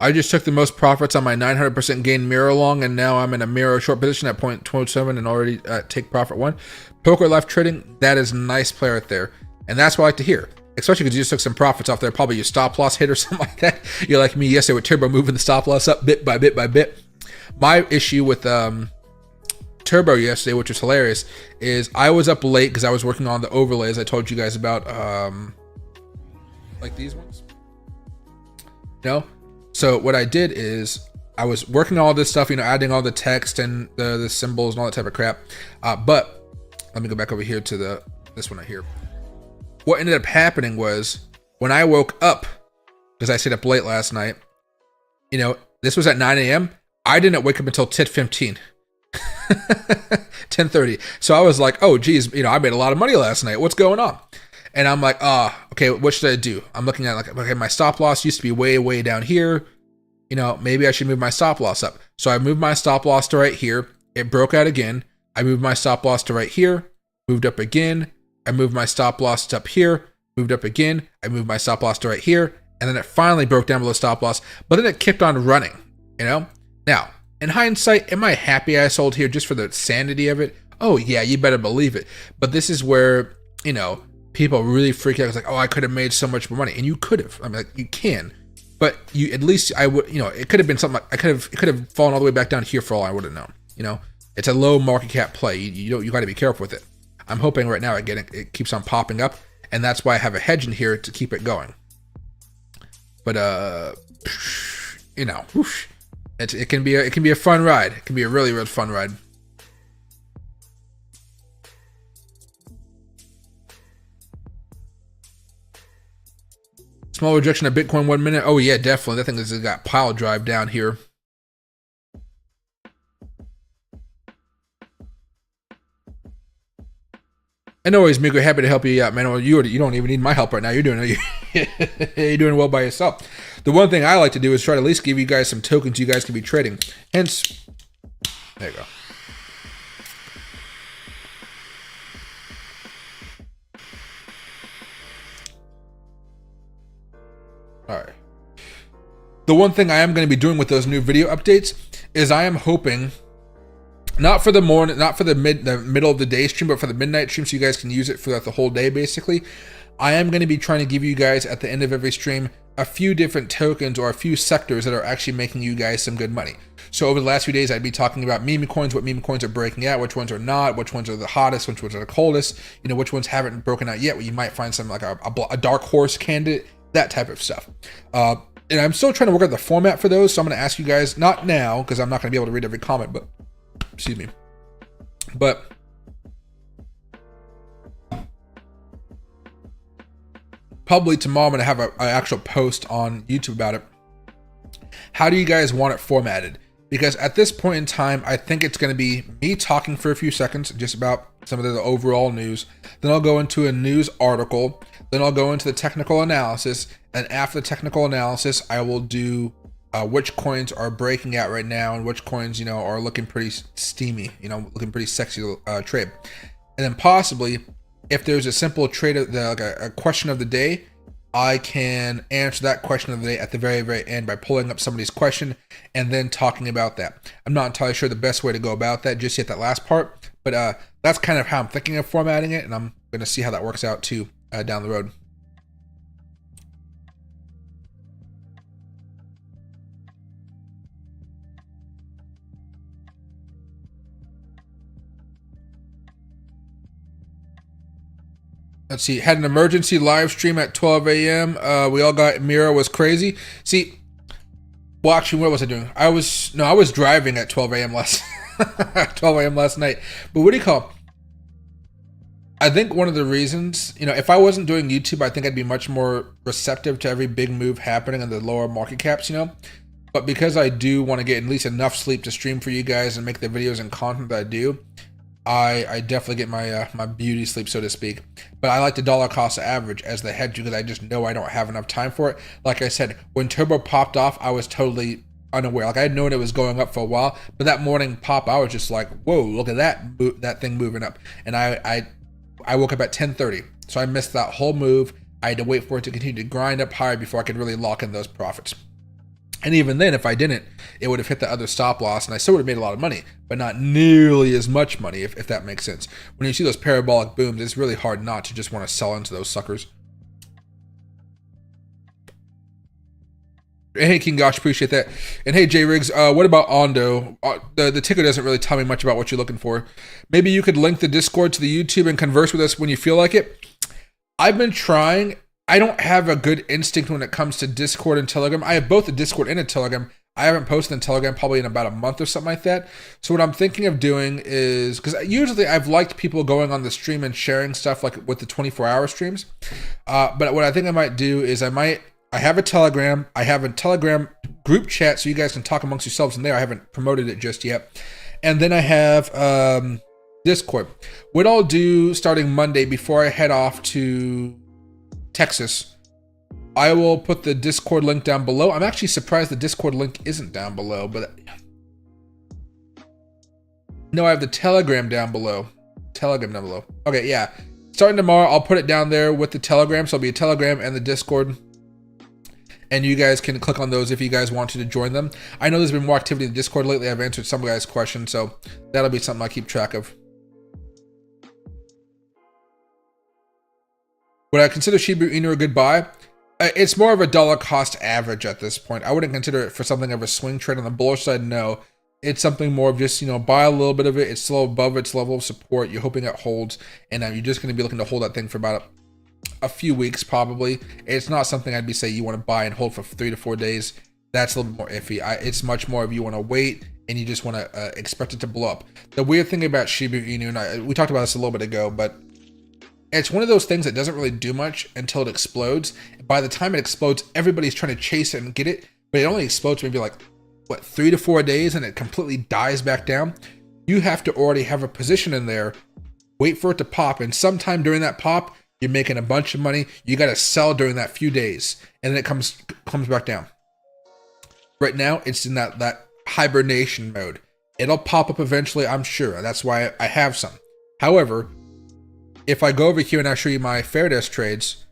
I just took the most profits on my 900% gain mirror long, and now I'm in a mirror short position at 0.27 and already take profit 1. Poker Life Trading, that is a nice play right there. And that's what I like to hear. Especially because you just took some profits off there, probably your stop loss hit or something like that. You're like me yesterday with Turbo, moving the stop loss up bit by bit by bit. My issue with Turbo yesterday, which was hilarious, is I was up late because I was working on the overlays I told you guys about, like these ones. No? So what I did is I was working on all this stuff, you know, adding all the text and the symbols and all that type of crap. But let me go back over here to this one right here. What ended up happening was when I woke up, because I stayed up late last night, you know, this was at 9 a.m. I didn't wake up until 10:15. 10:30. So I was like, oh, geez, you know, I made a lot of money last night. What's going on? And I'm like, okay, what should I do? I'm looking at like, okay, my stop loss used to be way, way down here. You know, maybe I should move my stop loss up. So I moved my stop loss to right here. It broke out again. I moved my stop loss to right here, moved up again. I moved my stop loss to up here, moved up again. I moved my stop loss to right here. And then it finally broke down below stop loss, but then it kept on running, you know? Now, in hindsight, am I happy I sold here just for the sanity of it? Oh yeah, you better believe it. But this is where, you know, people really freak out. It's like, oh, I could have made so much more money, and you could have. I mean, like, you can, but you at least I would. You know, it could have been something. Like, it could have fallen all the way back down here for all I would have known. You know, it's a low market cap play. You got to be careful with it. I'm hoping right now again it keeps on popping up, and that's why I have a hedge in here to keep it going. But you know, it can be a fun ride. It can be a really, really fun ride. Small rejection of Bitcoin 1 minute. Oh yeah, definitely. That thing has got pile drive down here. And always, Migo, happy to help you out, man. Well, you don't even need my help right now. You're doing well by yourself. The one thing I like to do is try to at least give you guys some tokens you guys can be trading. Hence, there you go. All right. The one thing I am going to be doing with those new video updates is I am hoping, not for the morning, not for the middle of the day stream, but for the midnight stream, so you guys can use it throughout the whole day. Basically, I am going to be trying to give you guys at the end of every stream a few different tokens or a few sectors that are actually making you guys some good money. So over the last few days, I'd be talking about meme coins, what meme coins are breaking out, which ones are not, which ones are the hottest, which ones are the coldest, you know, which ones haven't broken out yet, where you might find some like a dark horse candidate, that type of stuff. And I'm still trying to work out the format for those, so I'm going to ask you guys, not now, because I'm not going to be able to read every comment, but, excuse me, but probably tomorrow I'm going to have an actual post on YouTube about it. How do you guys want it formatted? Because at this point in time, I think it's going to be me talking for a few seconds just about some of the overall news. Then I'll go into a news article. Then I'll go into the technical analysis. And after the technical analysis, I will do which coins are breaking out right now and which coins, you know, are looking pretty steamy, you know, looking pretty sexy trade. And then possibly, if there's a simple trade, like a question of the day, I can answer that question of the day at the very, very end by pulling up somebody's question and then talking about that. I'm not entirely sure the best way to go about that just yet, that last part, but that's kind of how I'm thinking of formatting it, and I'm going to see how that works out too down the road. Let's see. Had an emergency live stream at 12 a.m. We all got Mira was crazy. See, well, actually, what was I doing? I was driving at 12 a.m. last 12 a.m. last night. But what do you call? I think one of the reasons, if I wasn't doing YouTube, I think I'd be much more receptive to every big move happening in the lower market caps, But because I do want to get at least enough sleep to stream for you guys and make the videos and content that I do, I definitely get my my beauty sleep, so to speak. But I like the dollar cost average as the hedge because I just know I don't have enough time for it. Like I said, when Turbo popped off, I was totally unaware. Like I had known it was going up for a while, but that morning pop, I was just like, whoa, look at that thing moving up. And I woke up at 10:30, so I missed that whole move. I had to wait for it to continue to grind up higher before I could really lock in those profits. And even then, if I didn't, it would have hit the other stop loss, and I still would have made a lot of money, but not nearly as much money, if that makes sense. When you see those parabolic booms, it's really hard not to just want to sell into those suckers. Hey, King Gosh, appreciate that. And hey, J Riggs, what about Ondo? The ticker doesn't really tell me much about what you're looking for. Maybe you could link the Discord to the YouTube and converse with us when you feel like it. I've been trying. I don't have a good instinct when it comes to Discord and Telegram. I have both a Discord and a Telegram. I haven't posted in Telegram probably in about a month or something like that. So what I'm thinking of doing is, because usually I've liked people going on the stream and sharing stuff like with the 24-hour streams. But what I think I might do is I have a Telegram. I have a Telegram group chat so you guys can talk amongst yourselves in there. I haven't promoted it just yet. And then I have Discord. What I'll do starting Monday before I head off to Texas, I will put the Discord link down below. I'm actually surprised the Discord link isn't down below, but no, I have the Telegram down below. Okay, yeah. Starting tomorrow, I'll put it down there with the Telegram. So it'll be a Telegram and the Discord. And you guys can click on those if you guys wanted to join them. I know there's been more activity in the Discord lately. I've answered some guys' questions, so that'll be something I keep track of. Would I consider Shiba Inu a good buy? It's more of a dollar cost average at this point. I wouldn't consider it for something of a swing trade. On the bullish side, no. It's something more of just, buy a little bit of it. It's still above its level of support. You're hoping it holds. And you're just going to be looking to hold that thing for about a few weeks, probably. It's not something I'd be saying you want to buy and hold for 3 to 4 days. That's a little bit more iffy. It's much more of you want to wait and you just want to expect it to blow up. The weird thing about Shiba Inu, and we talked about this a little bit ago, but it's one of those things that doesn't really do much until it explodes. By the time it explodes, everybody's trying to chase it and get it, but it only explodes maybe like, 3 to 4 days, and it completely dies back down. You have to already have a position in there, wait for it to pop, and sometime during that pop, you're making a bunch of money. You got to sell during that few days, and then it comes back down. Right now, it's in that hibernation mode. It'll pop up eventually, I'm sure. That's why I have some. However, if I go over here and I show you my fair desk trades,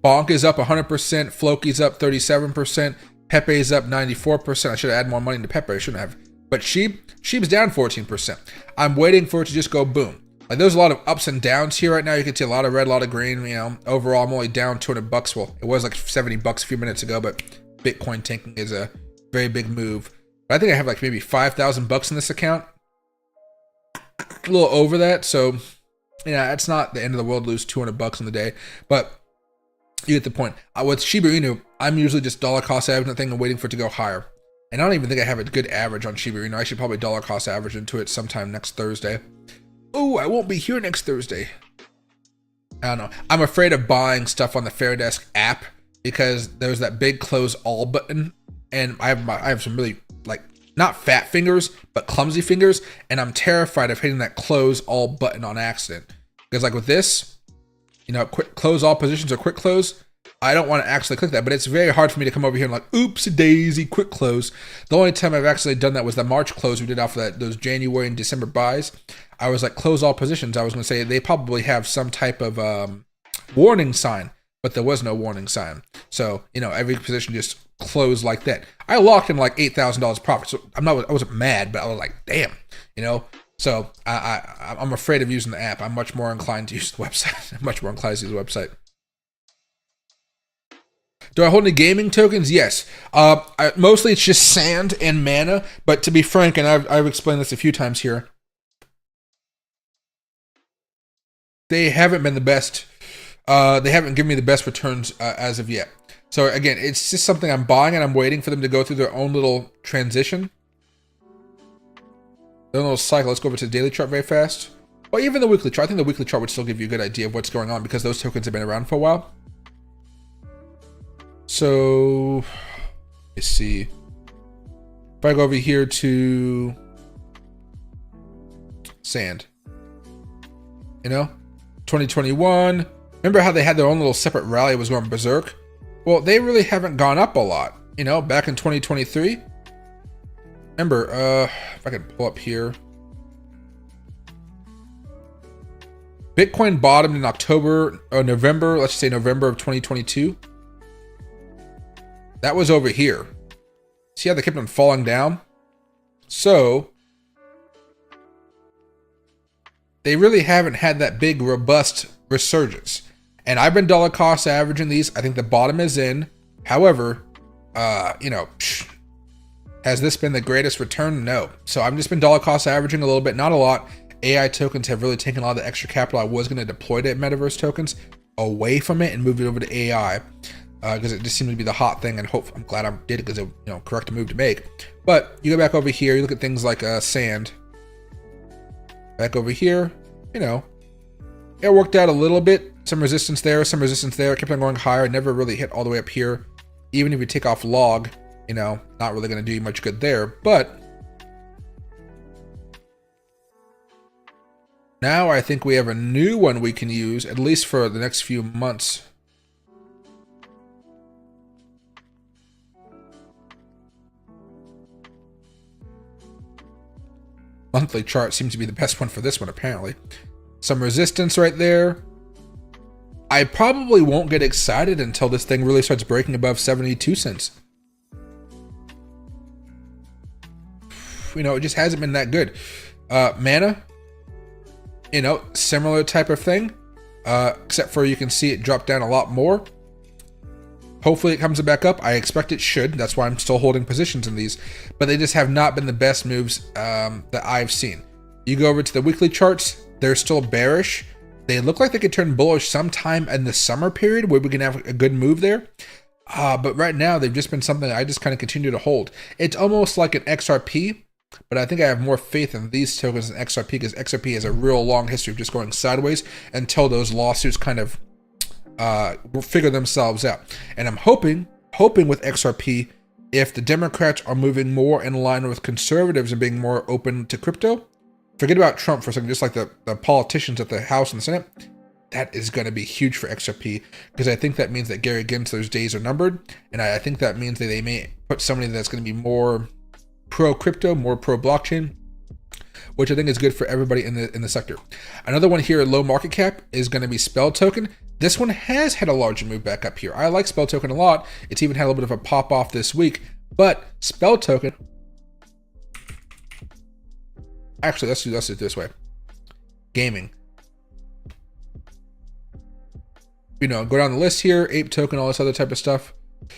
Bonk is up 100%, Floki's up 37%, Pepe's up 94%. I should have added more money into Pepe, I shouldn't have. But Sheep's down 14%. I'm waiting for it to just go boom. Like there's a lot of ups and downs here right now. You can see a lot of red, a lot of green. Overall, I'm only down $200. Well, it was like $70 a few minutes ago, but Bitcoin tanking is a very big move. I think I have like maybe $5,000 in this account. A little over that, so yeah, it's not the end of the world to lose $200 in the day, but you get the point. With Shiba Inu, I'm usually just dollar cost averaging thing and waiting for it to go higher. And I don't even think I have a good average on Shiba Inu. I should probably dollar cost average into it sometime next Thursday. Oh, I won't be here next Thursday. I don't know. I'm afraid of buying stuff on the Fairdesk app because there's that big close all button, and I have some really not fat fingers, but clumsy fingers, and I'm terrified of hitting that close all button on accident. Because like with this, quick close all positions or quick close, I don't want to actually click that, but it's very hard for me to come over here and like, oops daisy, quick close. The only time I've actually done that was the March close we did off of those January and December buys. I was like, close all positions. I was going to say they probably have some type of warning sign, but there was no warning sign. So, every position just closed like that. I locked in like $8,000 profit. So I wasn't mad, but I was like, damn, So I'm afraid of using the app. I'm much more inclined to use the website. I'm much more inclined to use the website. Do I hold any gaming tokens? Yes. Mostly it's just sand and mana. But to be frank, and I've explained this a few times here, they haven't been the best. They haven't given me the best returns as of yet. So again, it's just something I'm buying and I'm waiting for them to go through their own little transition. Their little cycle. Let's go over to the daily chart very fast. Or even the weekly chart. I think the weekly chart would still give you a good idea of what's going on because those tokens have been around for a while. So, let's see. If I go over here to sand, 2021. Remember how they had their own little separate rally? It was going berserk. Well, they really haven't gone up a lot. Back in 2023. Remember, if I can pull up here. Bitcoin bottomed in November, let's say November of 2022. That was over here. See how they kept on falling down? So, they really haven't had that big, robust resurgence. And I've been dollar cost averaging these. I think the bottom is in. However, has this been the greatest return? No. So I've just been dollar cost averaging a little bit, not a lot. AI tokens have really taken a lot of the extra capital I was going to deploy to metaverse tokens away from it and moved it over to AI because it just seemed to be the hot thing. And I'm glad I did it because it correct move to make. But you go back over here, you look at things like sand. Back over here, it worked out a little bit. Some resistance there, some resistance there. It kept on going higher. It never really hit all the way up here. Even if you take off log, not really going to do you much good there. But now I think we have a new one we can use, at least for the next few months. Monthly chart seems to be the best one for this one, apparently. Some resistance right there. I probably won't get excited until this thing really starts breaking above 72 cents. It just hasn't been that good. Mana, similar type of thing, except for you can see it drop down a lot more. Hopefully it comes back up. I expect it should. That's why I'm still holding positions in these, but they just have not been the best moves that I've seen. You go over to the weekly charts, they're still bearish. They look like they could turn bullish sometime in the summer period where we can have a good move there. But right now they've just been something I just kind of continue to hold. It's almost like an XRP, but I think I have more faith in these tokens than XRP because XRP has a real long history of just going sideways until those lawsuits kind of will figure themselves out. And I'm hoping with XRP, if the Democrats are moving more in line with conservatives and being more open to crypto, forget about Trump for a second, just like the politicians at the House and the Senate, that is going to be huge for XRP because I think that means that Gary Gensler's days are numbered. And I think that means that they may put somebody that's going to be more pro-crypto, more pro-blockchain, which I think is good for everybody in the sector. Another one here, low market cap, is going to be Spell Token. This one has had a larger move back up here. I like Spell Token a lot. It's even had a little bit of a pop off this week, but Spell Token, actually, let's do it this way. Gaming. Go down the list here, Ape Token, all this other type of stuff.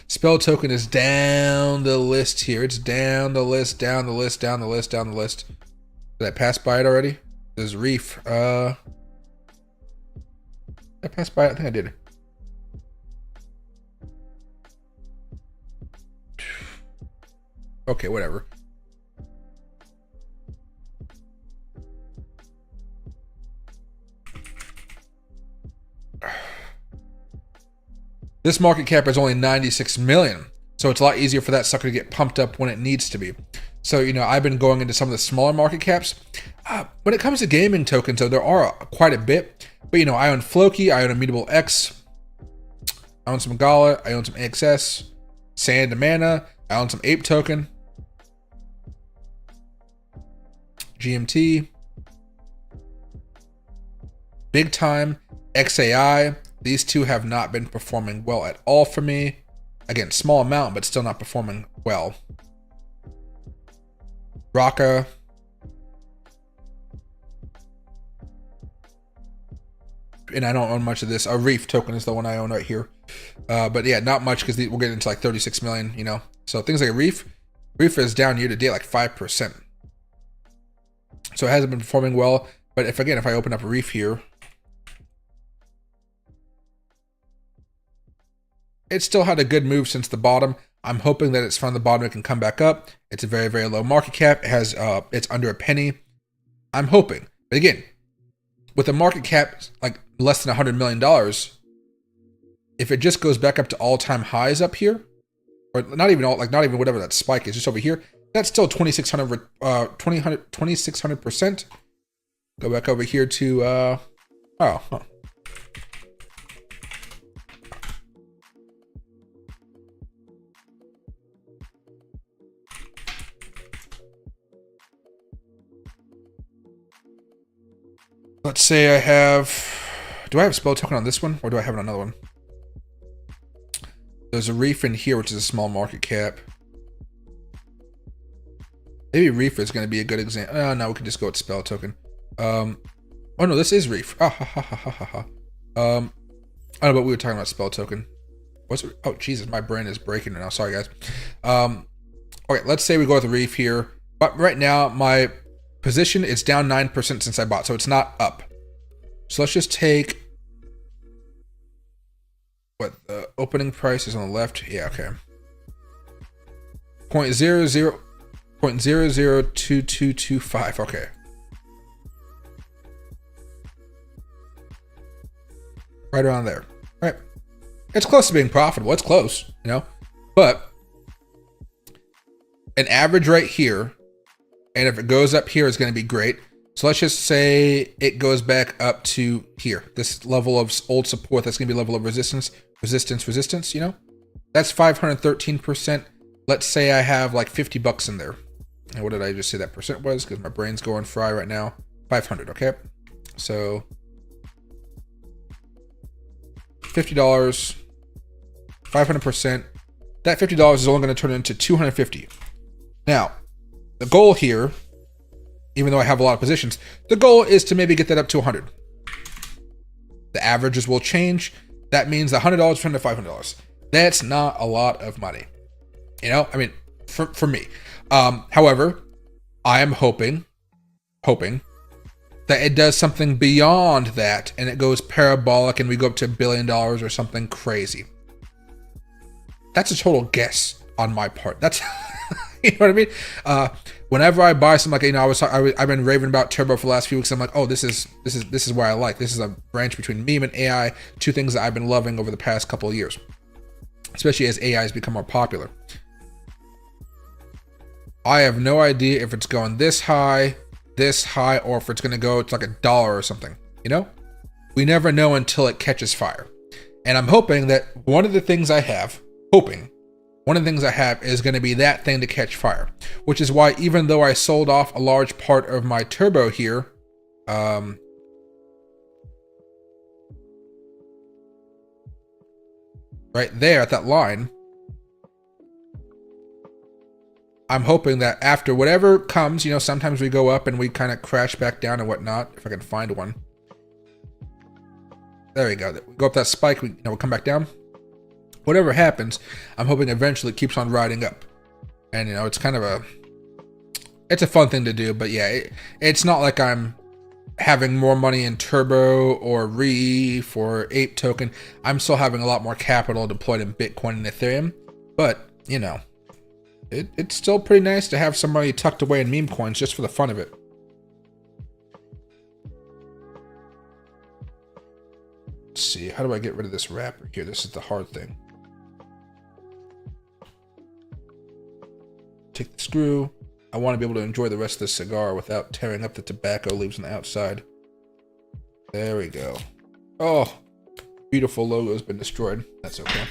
Spell Token is down the list here. It's down the list, down the list, down the list, down the list. Did I pass by it already? There's Reef. Did I pass by it? I think I did. Okay, whatever. This market cap is only 96 million. So it's a lot easier for that sucker to get pumped up when it needs to be. So, I've been going into some of the smaller market caps. When it comes to gaming tokens, though, there are quite a bit. But, I own Floki, I own Immutable X, I own some Gala, I own some AXS, Sand and Mana, I own some Ape Token, GMT, Big Time, XAI. These two have not been performing well at all for me. Again, small amount, but still not performing well. Raka. And I don't own much of this. A Reef token is the one I own right here. But yeah, not much because we're getting into like 36 million, So things like a Reef is down year to date like 5%. So it hasn't been performing well. But if I open up a Reef here, it still had a good move since the bottom. I'm hoping that it's from the bottom, it can come back up. It's a very, very low market cap. It has, it's under a penny. I'm hoping. But again, with a market cap like less than $100 million, if it just goes back up to all-time highs up here, or not even whatever that spike is, just over here, that's still 2600%. Go back over here to, let's say I have, do I have spell token on this one, or do I have it on another one? There's a reef in here, which is a small market cap. Maybe reef is going to be a good example. Oh, no, we can just go with spell token. Oh no, this is reef. I don't know, but we were talking about spell token. What's it? Oh, Jesus, my brain is breaking now. Sorry, guys. Okay, let's say we go with the reef here. But right now, my position is down 9% since I bought, so it's not up. So let's just take what the opening price is on the left. Yeah, okay. 0.002225. Okay. Right around there. All right. It's close to being profitable. It's close, you know, but an average right here, and if it goes up here, is going to be great. So let's just say it goes back up to here. This level of old support, that's going to be level of resistance, you know? That's 513%. Let's say I have like 50 bucks in there. And what did I just say that percent was? Because my brain's going fry right now. 500, okay? So $50, 500%. That $50 is only going to turn into $250. Now, the goal here, even though I have a lot of positions, the goal is to maybe get that up to 100. The averages will change. That means the $100 turn to $500. That's not a lot of money. You know, I mean, for me. However, I am hoping that it does something beyond that and it goes parabolic and we go up to $1 billion or something crazy. That's a total guess on my part. That's, you know what I mean? Whenever I buy something, like, you know, I've been raving about Turbo for the last few weeks. I'm like, oh, this is what I like. This is a branch between meme and AI, two things that I've been loving over the past couple of years, especially as AI has become more popular. I have no idea if it's going this high, or if it's going to go to like $1 or something. You know, we never know until it catches fire. And I'm hoping that one of the things I have is going to be that thing to catch fire, which is why even though I sold off a large part of my Turbo here, right there at that line, I'm hoping that after whatever comes, you know, sometimes we go up and we kind of crash back down and whatnot. If I can find one. There we go. We go up that spike, we'll come back down. Whatever happens, I'm hoping eventually it keeps on riding up. And, you know, it's kind of it's a fun thing to do, but yeah, it's not like I'm having more money in Turbo or Reef or Ape token. I'm still having a lot more capital deployed in Bitcoin and Ethereum, but, you know, it's still pretty nice to have some money tucked away in meme coins just for the fun of it. Let's see, how do I get rid of this wrapper here? This is the hard thing. Take the screw. I want to be able to enjoy the rest of the cigar without tearing up the tobacco leaves on the outside. There we go. Oh, beautiful logo has been destroyed. That's okay.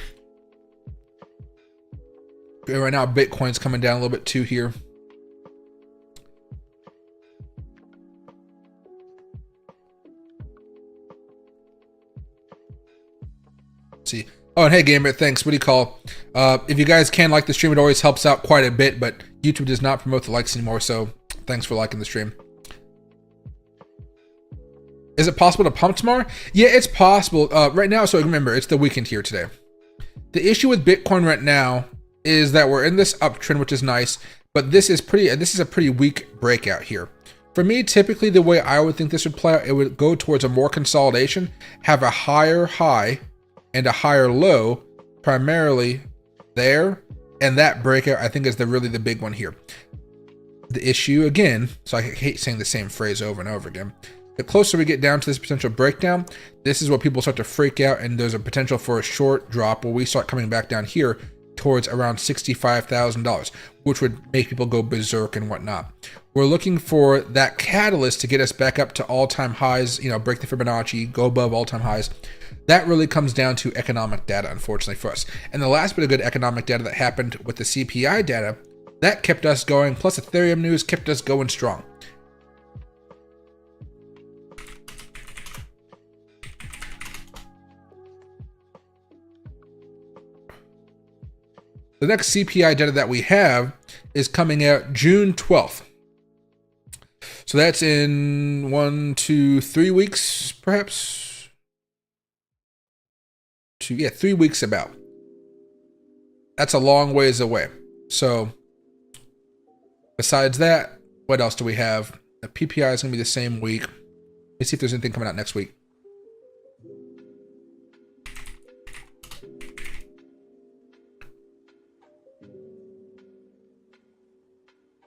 Okay, right now, Bitcoin's coming down a little bit too here. Let's see. Oh, and hey, Gamer, thanks. What do you call? If you guys can like the stream, it always helps out quite a bit, but YouTube does not promote the likes anymore, so thanks for liking the stream. Is it possible to pump tomorrow? Yeah, it's possible. Right now, so remember, it's the weekend here today. The issue with Bitcoin right now is that we're in this uptrend, which is nice, but this is a pretty weak breakout here. For me, typically the way I would think this would play out, it would go towards a more consolidation, have a higher high and a higher low, primarily there, and that breakout I think is really the big one here. The issue again, so I hate saying the same phrase over and over again. The closer we get down to this potential breakdown, this is where people start to freak out, and there's a potential for a short drop where we start coming back down here towards around $65,000, which would make people go berserk and whatnot. We're looking for that catalyst to get us back up to all-time highs, break the Fibonacci, go above all-time highs. That really comes down to economic data, unfortunately for us. And the last bit of good economic data that happened with the CPI data, that kept us going, plus Ethereum news kept us going strong. The next CPI data that we have is coming out June 12th. So that's in 3 weeks, perhaps? 3 weeks about. That's a long ways away. So besides that, what else do we have? The PPI is going to be the same week. Let's see if there's anything coming out next week.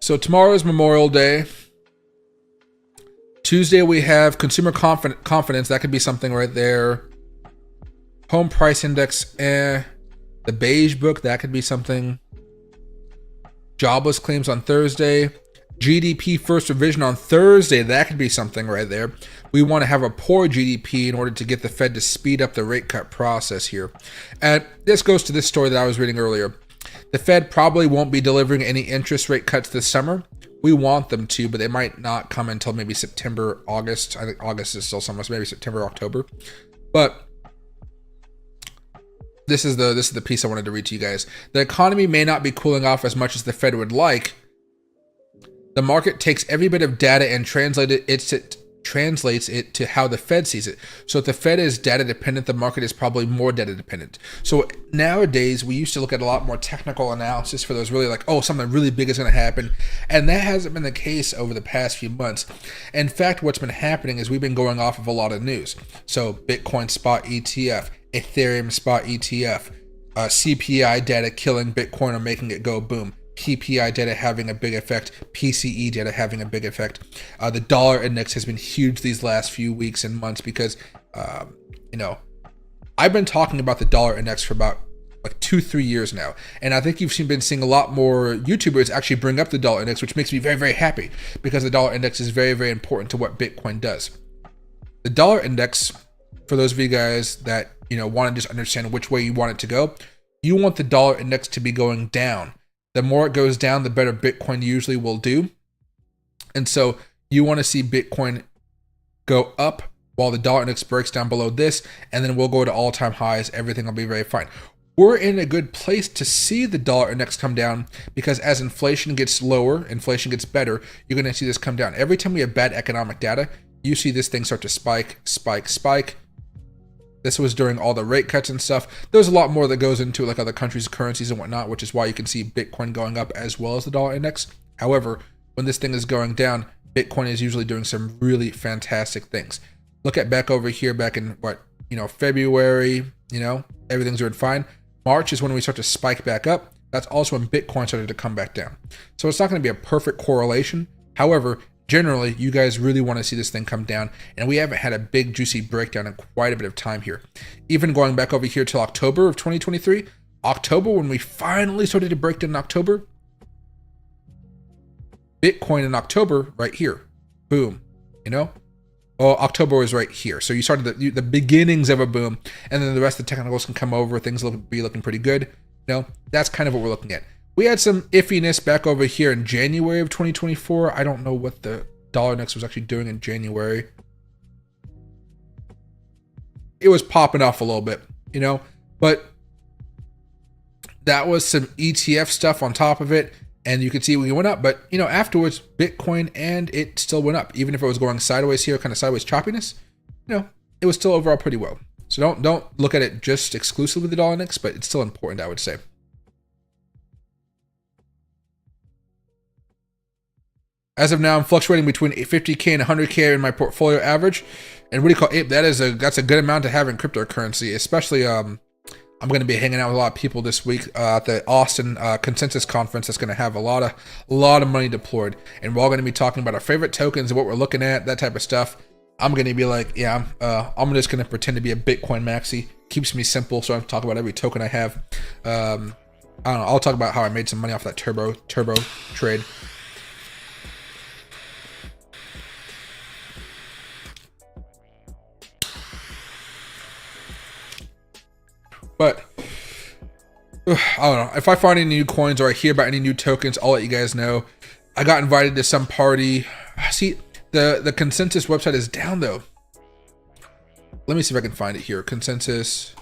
So tomorrow is Memorial Day. Tuesday we have consumer confidence. That could be something right there. Home price index. The beige book. That could be something. Jobless claims on Thursday. GDP first revision on Thursday. That could be something right there. We want to have a poor GDP in order to get the Fed to speed up the rate cut process here. And this goes to this story that I was reading earlier. The Fed probably won't be delivering any interest rate cuts this summer. We want them to, but they might not come until maybe September, August. I think August is still summer, so maybe September, October. But this is the piece I wanted to read to you guys. The economy may not be cooling off as much as the Fed would like. The market takes every bit of data and translates it to how the Fed sees it. So if the Fed is data dependent, the market is probably more data dependent. So nowadays, we used to look at a lot more technical analysis for those really like, oh, something really big is going to happen. And that hasn't been the case over the past few months. In fact, what's been happening is we've been going off of a lot of news. So Bitcoin spot ETF, Ethereum spot ETF, CPI data killing Bitcoin or making it go boom. PPI data having a big effect, PCE data having a big effect. The dollar index has been huge these last few weeks and months because, I've been talking about the dollar index for about like 2-3 years now. And I think you've been seeing a lot more YouTubers actually bring up the dollar index, which makes me very, very happy because the dollar index is very, very important to what Bitcoin does. The dollar index, for those of you guys that, want to just understand which way you want it to go, you want the dollar index to be going down. The more it goes down, the better Bitcoin usually will do. And so you want to see Bitcoin go up while the dollar index breaks down below this, and then we'll go to all-time highs. Everything will be very fine. We're in a good place to see the dollar index come down because as inflation gets lower, inflation gets better, you're going to see this come down. Every time we have bad economic data, you see this thing start to spike, spike, spike. This was during all the rate cuts and stuff. There's a lot more that goes into like other countries' currencies and whatnot, which is why you can see Bitcoin going up as well as the dollar index. However, when this thing is going down, Bitcoin is usually doing some really fantastic things. Look at back over here, back in February, everything's doing fine. March is when we start to spike back up. That's also when Bitcoin started to come back down. So it's not going to be a perfect correlation. However, generally, you guys really want to see this thing come down, and we haven't had a big juicy breakdown in quite a bit of time here. Even going back over here till October of 2023, October when we finally started to break down in October, Bitcoin in October right here, boom, Well, October was right here, so you started the beginnings of a boom, and then the rest of the technicals can come over, things will be looking pretty good. That's kind of what we're looking at. We had some iffiness back over here in January of 2024. I don't know what the dollar index was actually doing in January. It was popping off a little bit, but that was some ETF stuff on top of it. And you could see we went up, but afterwards, Bitcoin and it still went up. Even if it was going sideways here, kind of sideways choppiness, it was still overall pretty well. So don't look at it just exclusively the dollar index, but it's still important, I would say. As of now, I'm fluctuating between 50K and 100K in my portfolio average. And what do you call it? That's a good amount to have in cryptocurrency, especially I'm going to be hanging out with a lot of people this week at the Austin Consensus Conference. That's going to have a lot of money deployed, and we're all going to be talking about our favorite tokens and what we're looking at, that type of stuff. I'm going to be like, yeah, I'm just going to pretend to be a Bitcoin maxi. Keeps me simple, so I don't talk about every token I have. I don't know. I'll talk about how I made some money off that turbo trade. But I don't know. If I find any new coins or I hear about any new tokens, I'll let you guys know. I got invited to some party. See, the Consensus website is down though. Let me see if I can find it here. Consensus.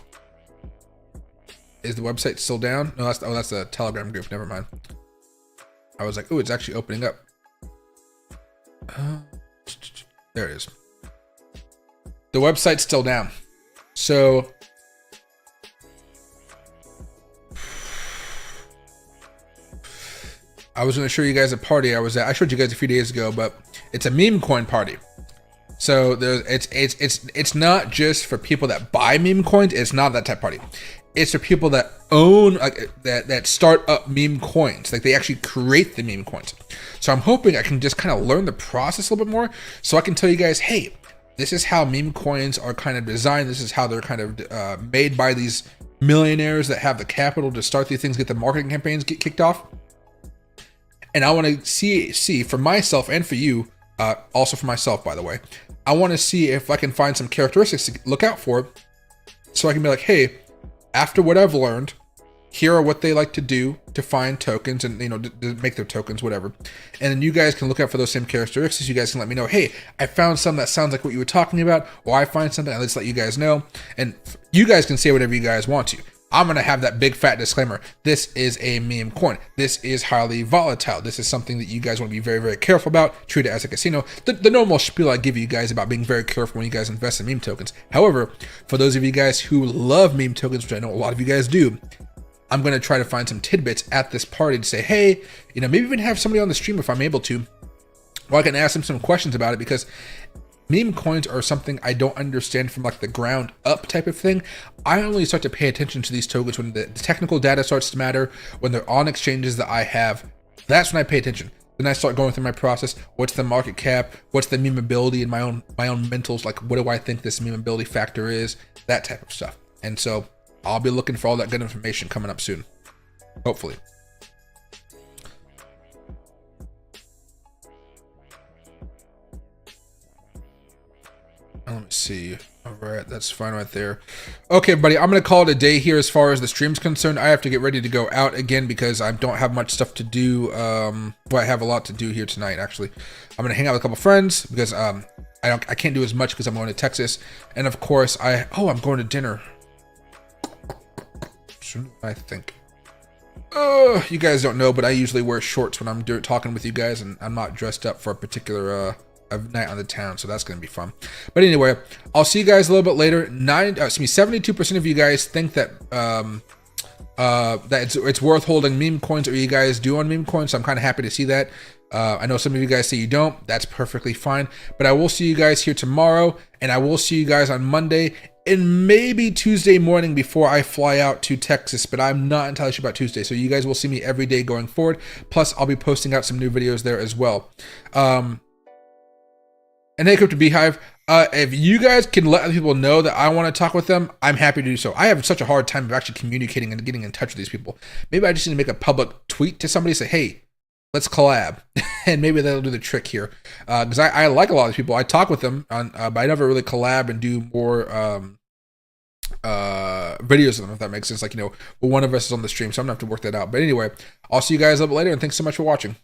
Is the website still down? No, that's a Telegram group. Never mind. I was like, oh, it's actually opening up. There it is. The website's still down. So I was going to show you guys a party I was at. I showed you guys a few days ago, but it's a meme coin party. So it's not just for people that buy meme coins. It's not that type of party. It's for people that own, like that start up meme coins. Like they actually create the meme coins. So I'm hoping I can just kind of learn the process a little bit more, so I can tell you guys, hey, this is how meme coins are kind of designed. This is how they're kind of made by these millionaires that have the capital to start these things, get the marketing campaigns get kicked off. And I want to see for myself and for you, also for myself, by the way, I want to see if I can find some characteristics to look out for, so I can be like, hey, after what I've learned, here are what they like to do to find tokens and, to make their tokens, whatever. And then you guys can look out for those same characteristics. You guys can let me know, hey, I found something that sounds like what you were talking about, or I find something, I'll just let you guys know. And you guys can say whatever you guys want to. I'm going to have that big fat disclaimer. This is a meme coin. This is highly volatile. This is something that you guys want to be very, very careful about. Treat it as a casino. The normal spiel I give you guys about being very careful when you guys invest in meme tokens. However, for those of you guys who love meme tokens, which I know a lot of you guys do, I'm going to try to find some tidbits at this party to say, hey, maybe even have somebody on the stream if I'm able to, or I can ask them some questions about it, because meme coins are something I don't understand from like the ground up type of thing. I only start to pay attention to these tokens when the technical data starts to matter, when they're on exchanges that I have. That's when I pay attention. Then I start going through my process. What's the market cap? What's the memeability in my own mentals? Like, what do I think this memeability factor is? That type of stuff. And so I'll be looking for all that good information coming up soon, hopefully. Let me see. All right, that's fine right there. Okay, everybody, I'm going to call it a day here as far as the stream's concerned. I have to get ready to go out again because I don't have much stuff to do. Well, I have a lot to do here tonight, actually. I'm going to hang out with a couple friends because I can't do as much because I'm going to Texas. And of course, I'm going to dinner. Soon, I think. You guys don't know, but I usually wear shorts when I'm talking with you guys, and I'm not dressed up for a particular night on the town, so that's going to be fun. But anyway, I'll see you guys a little bit later. 72% of you guys think that that it's worth holding meme coins, or you guys do on meme coins, so I'm kind of happy to see that. I know some of you guys say you don't. That's perfectly fine. But I will see you guys here tomorrow, and I will see you guys on Monday, and maybe Tuesday morning before I fly out to Texas, but I'm not entirely sure about Tuesday. So you guys will see me every day going forward. Plus, I'll be posting out some new videos there as well. And hey, Crypto Beehive, if you guys can let other people know that I want to talk with them, I'm happy to do so. I have such a hard time of actually communicating and getting in touch with these people. Maybe I just need to make a public tweet to somebody, say, hey, let's collab. And maybe that'll do the trick here. Because I like a lot of these people. I talk with them, but I never really collab and do more videos of them, if that makes sense. Like, one of us is on the stream, so I'm going to have to work that out. But anyway, I'll see you guys a little bit later, and thanks so much for watching.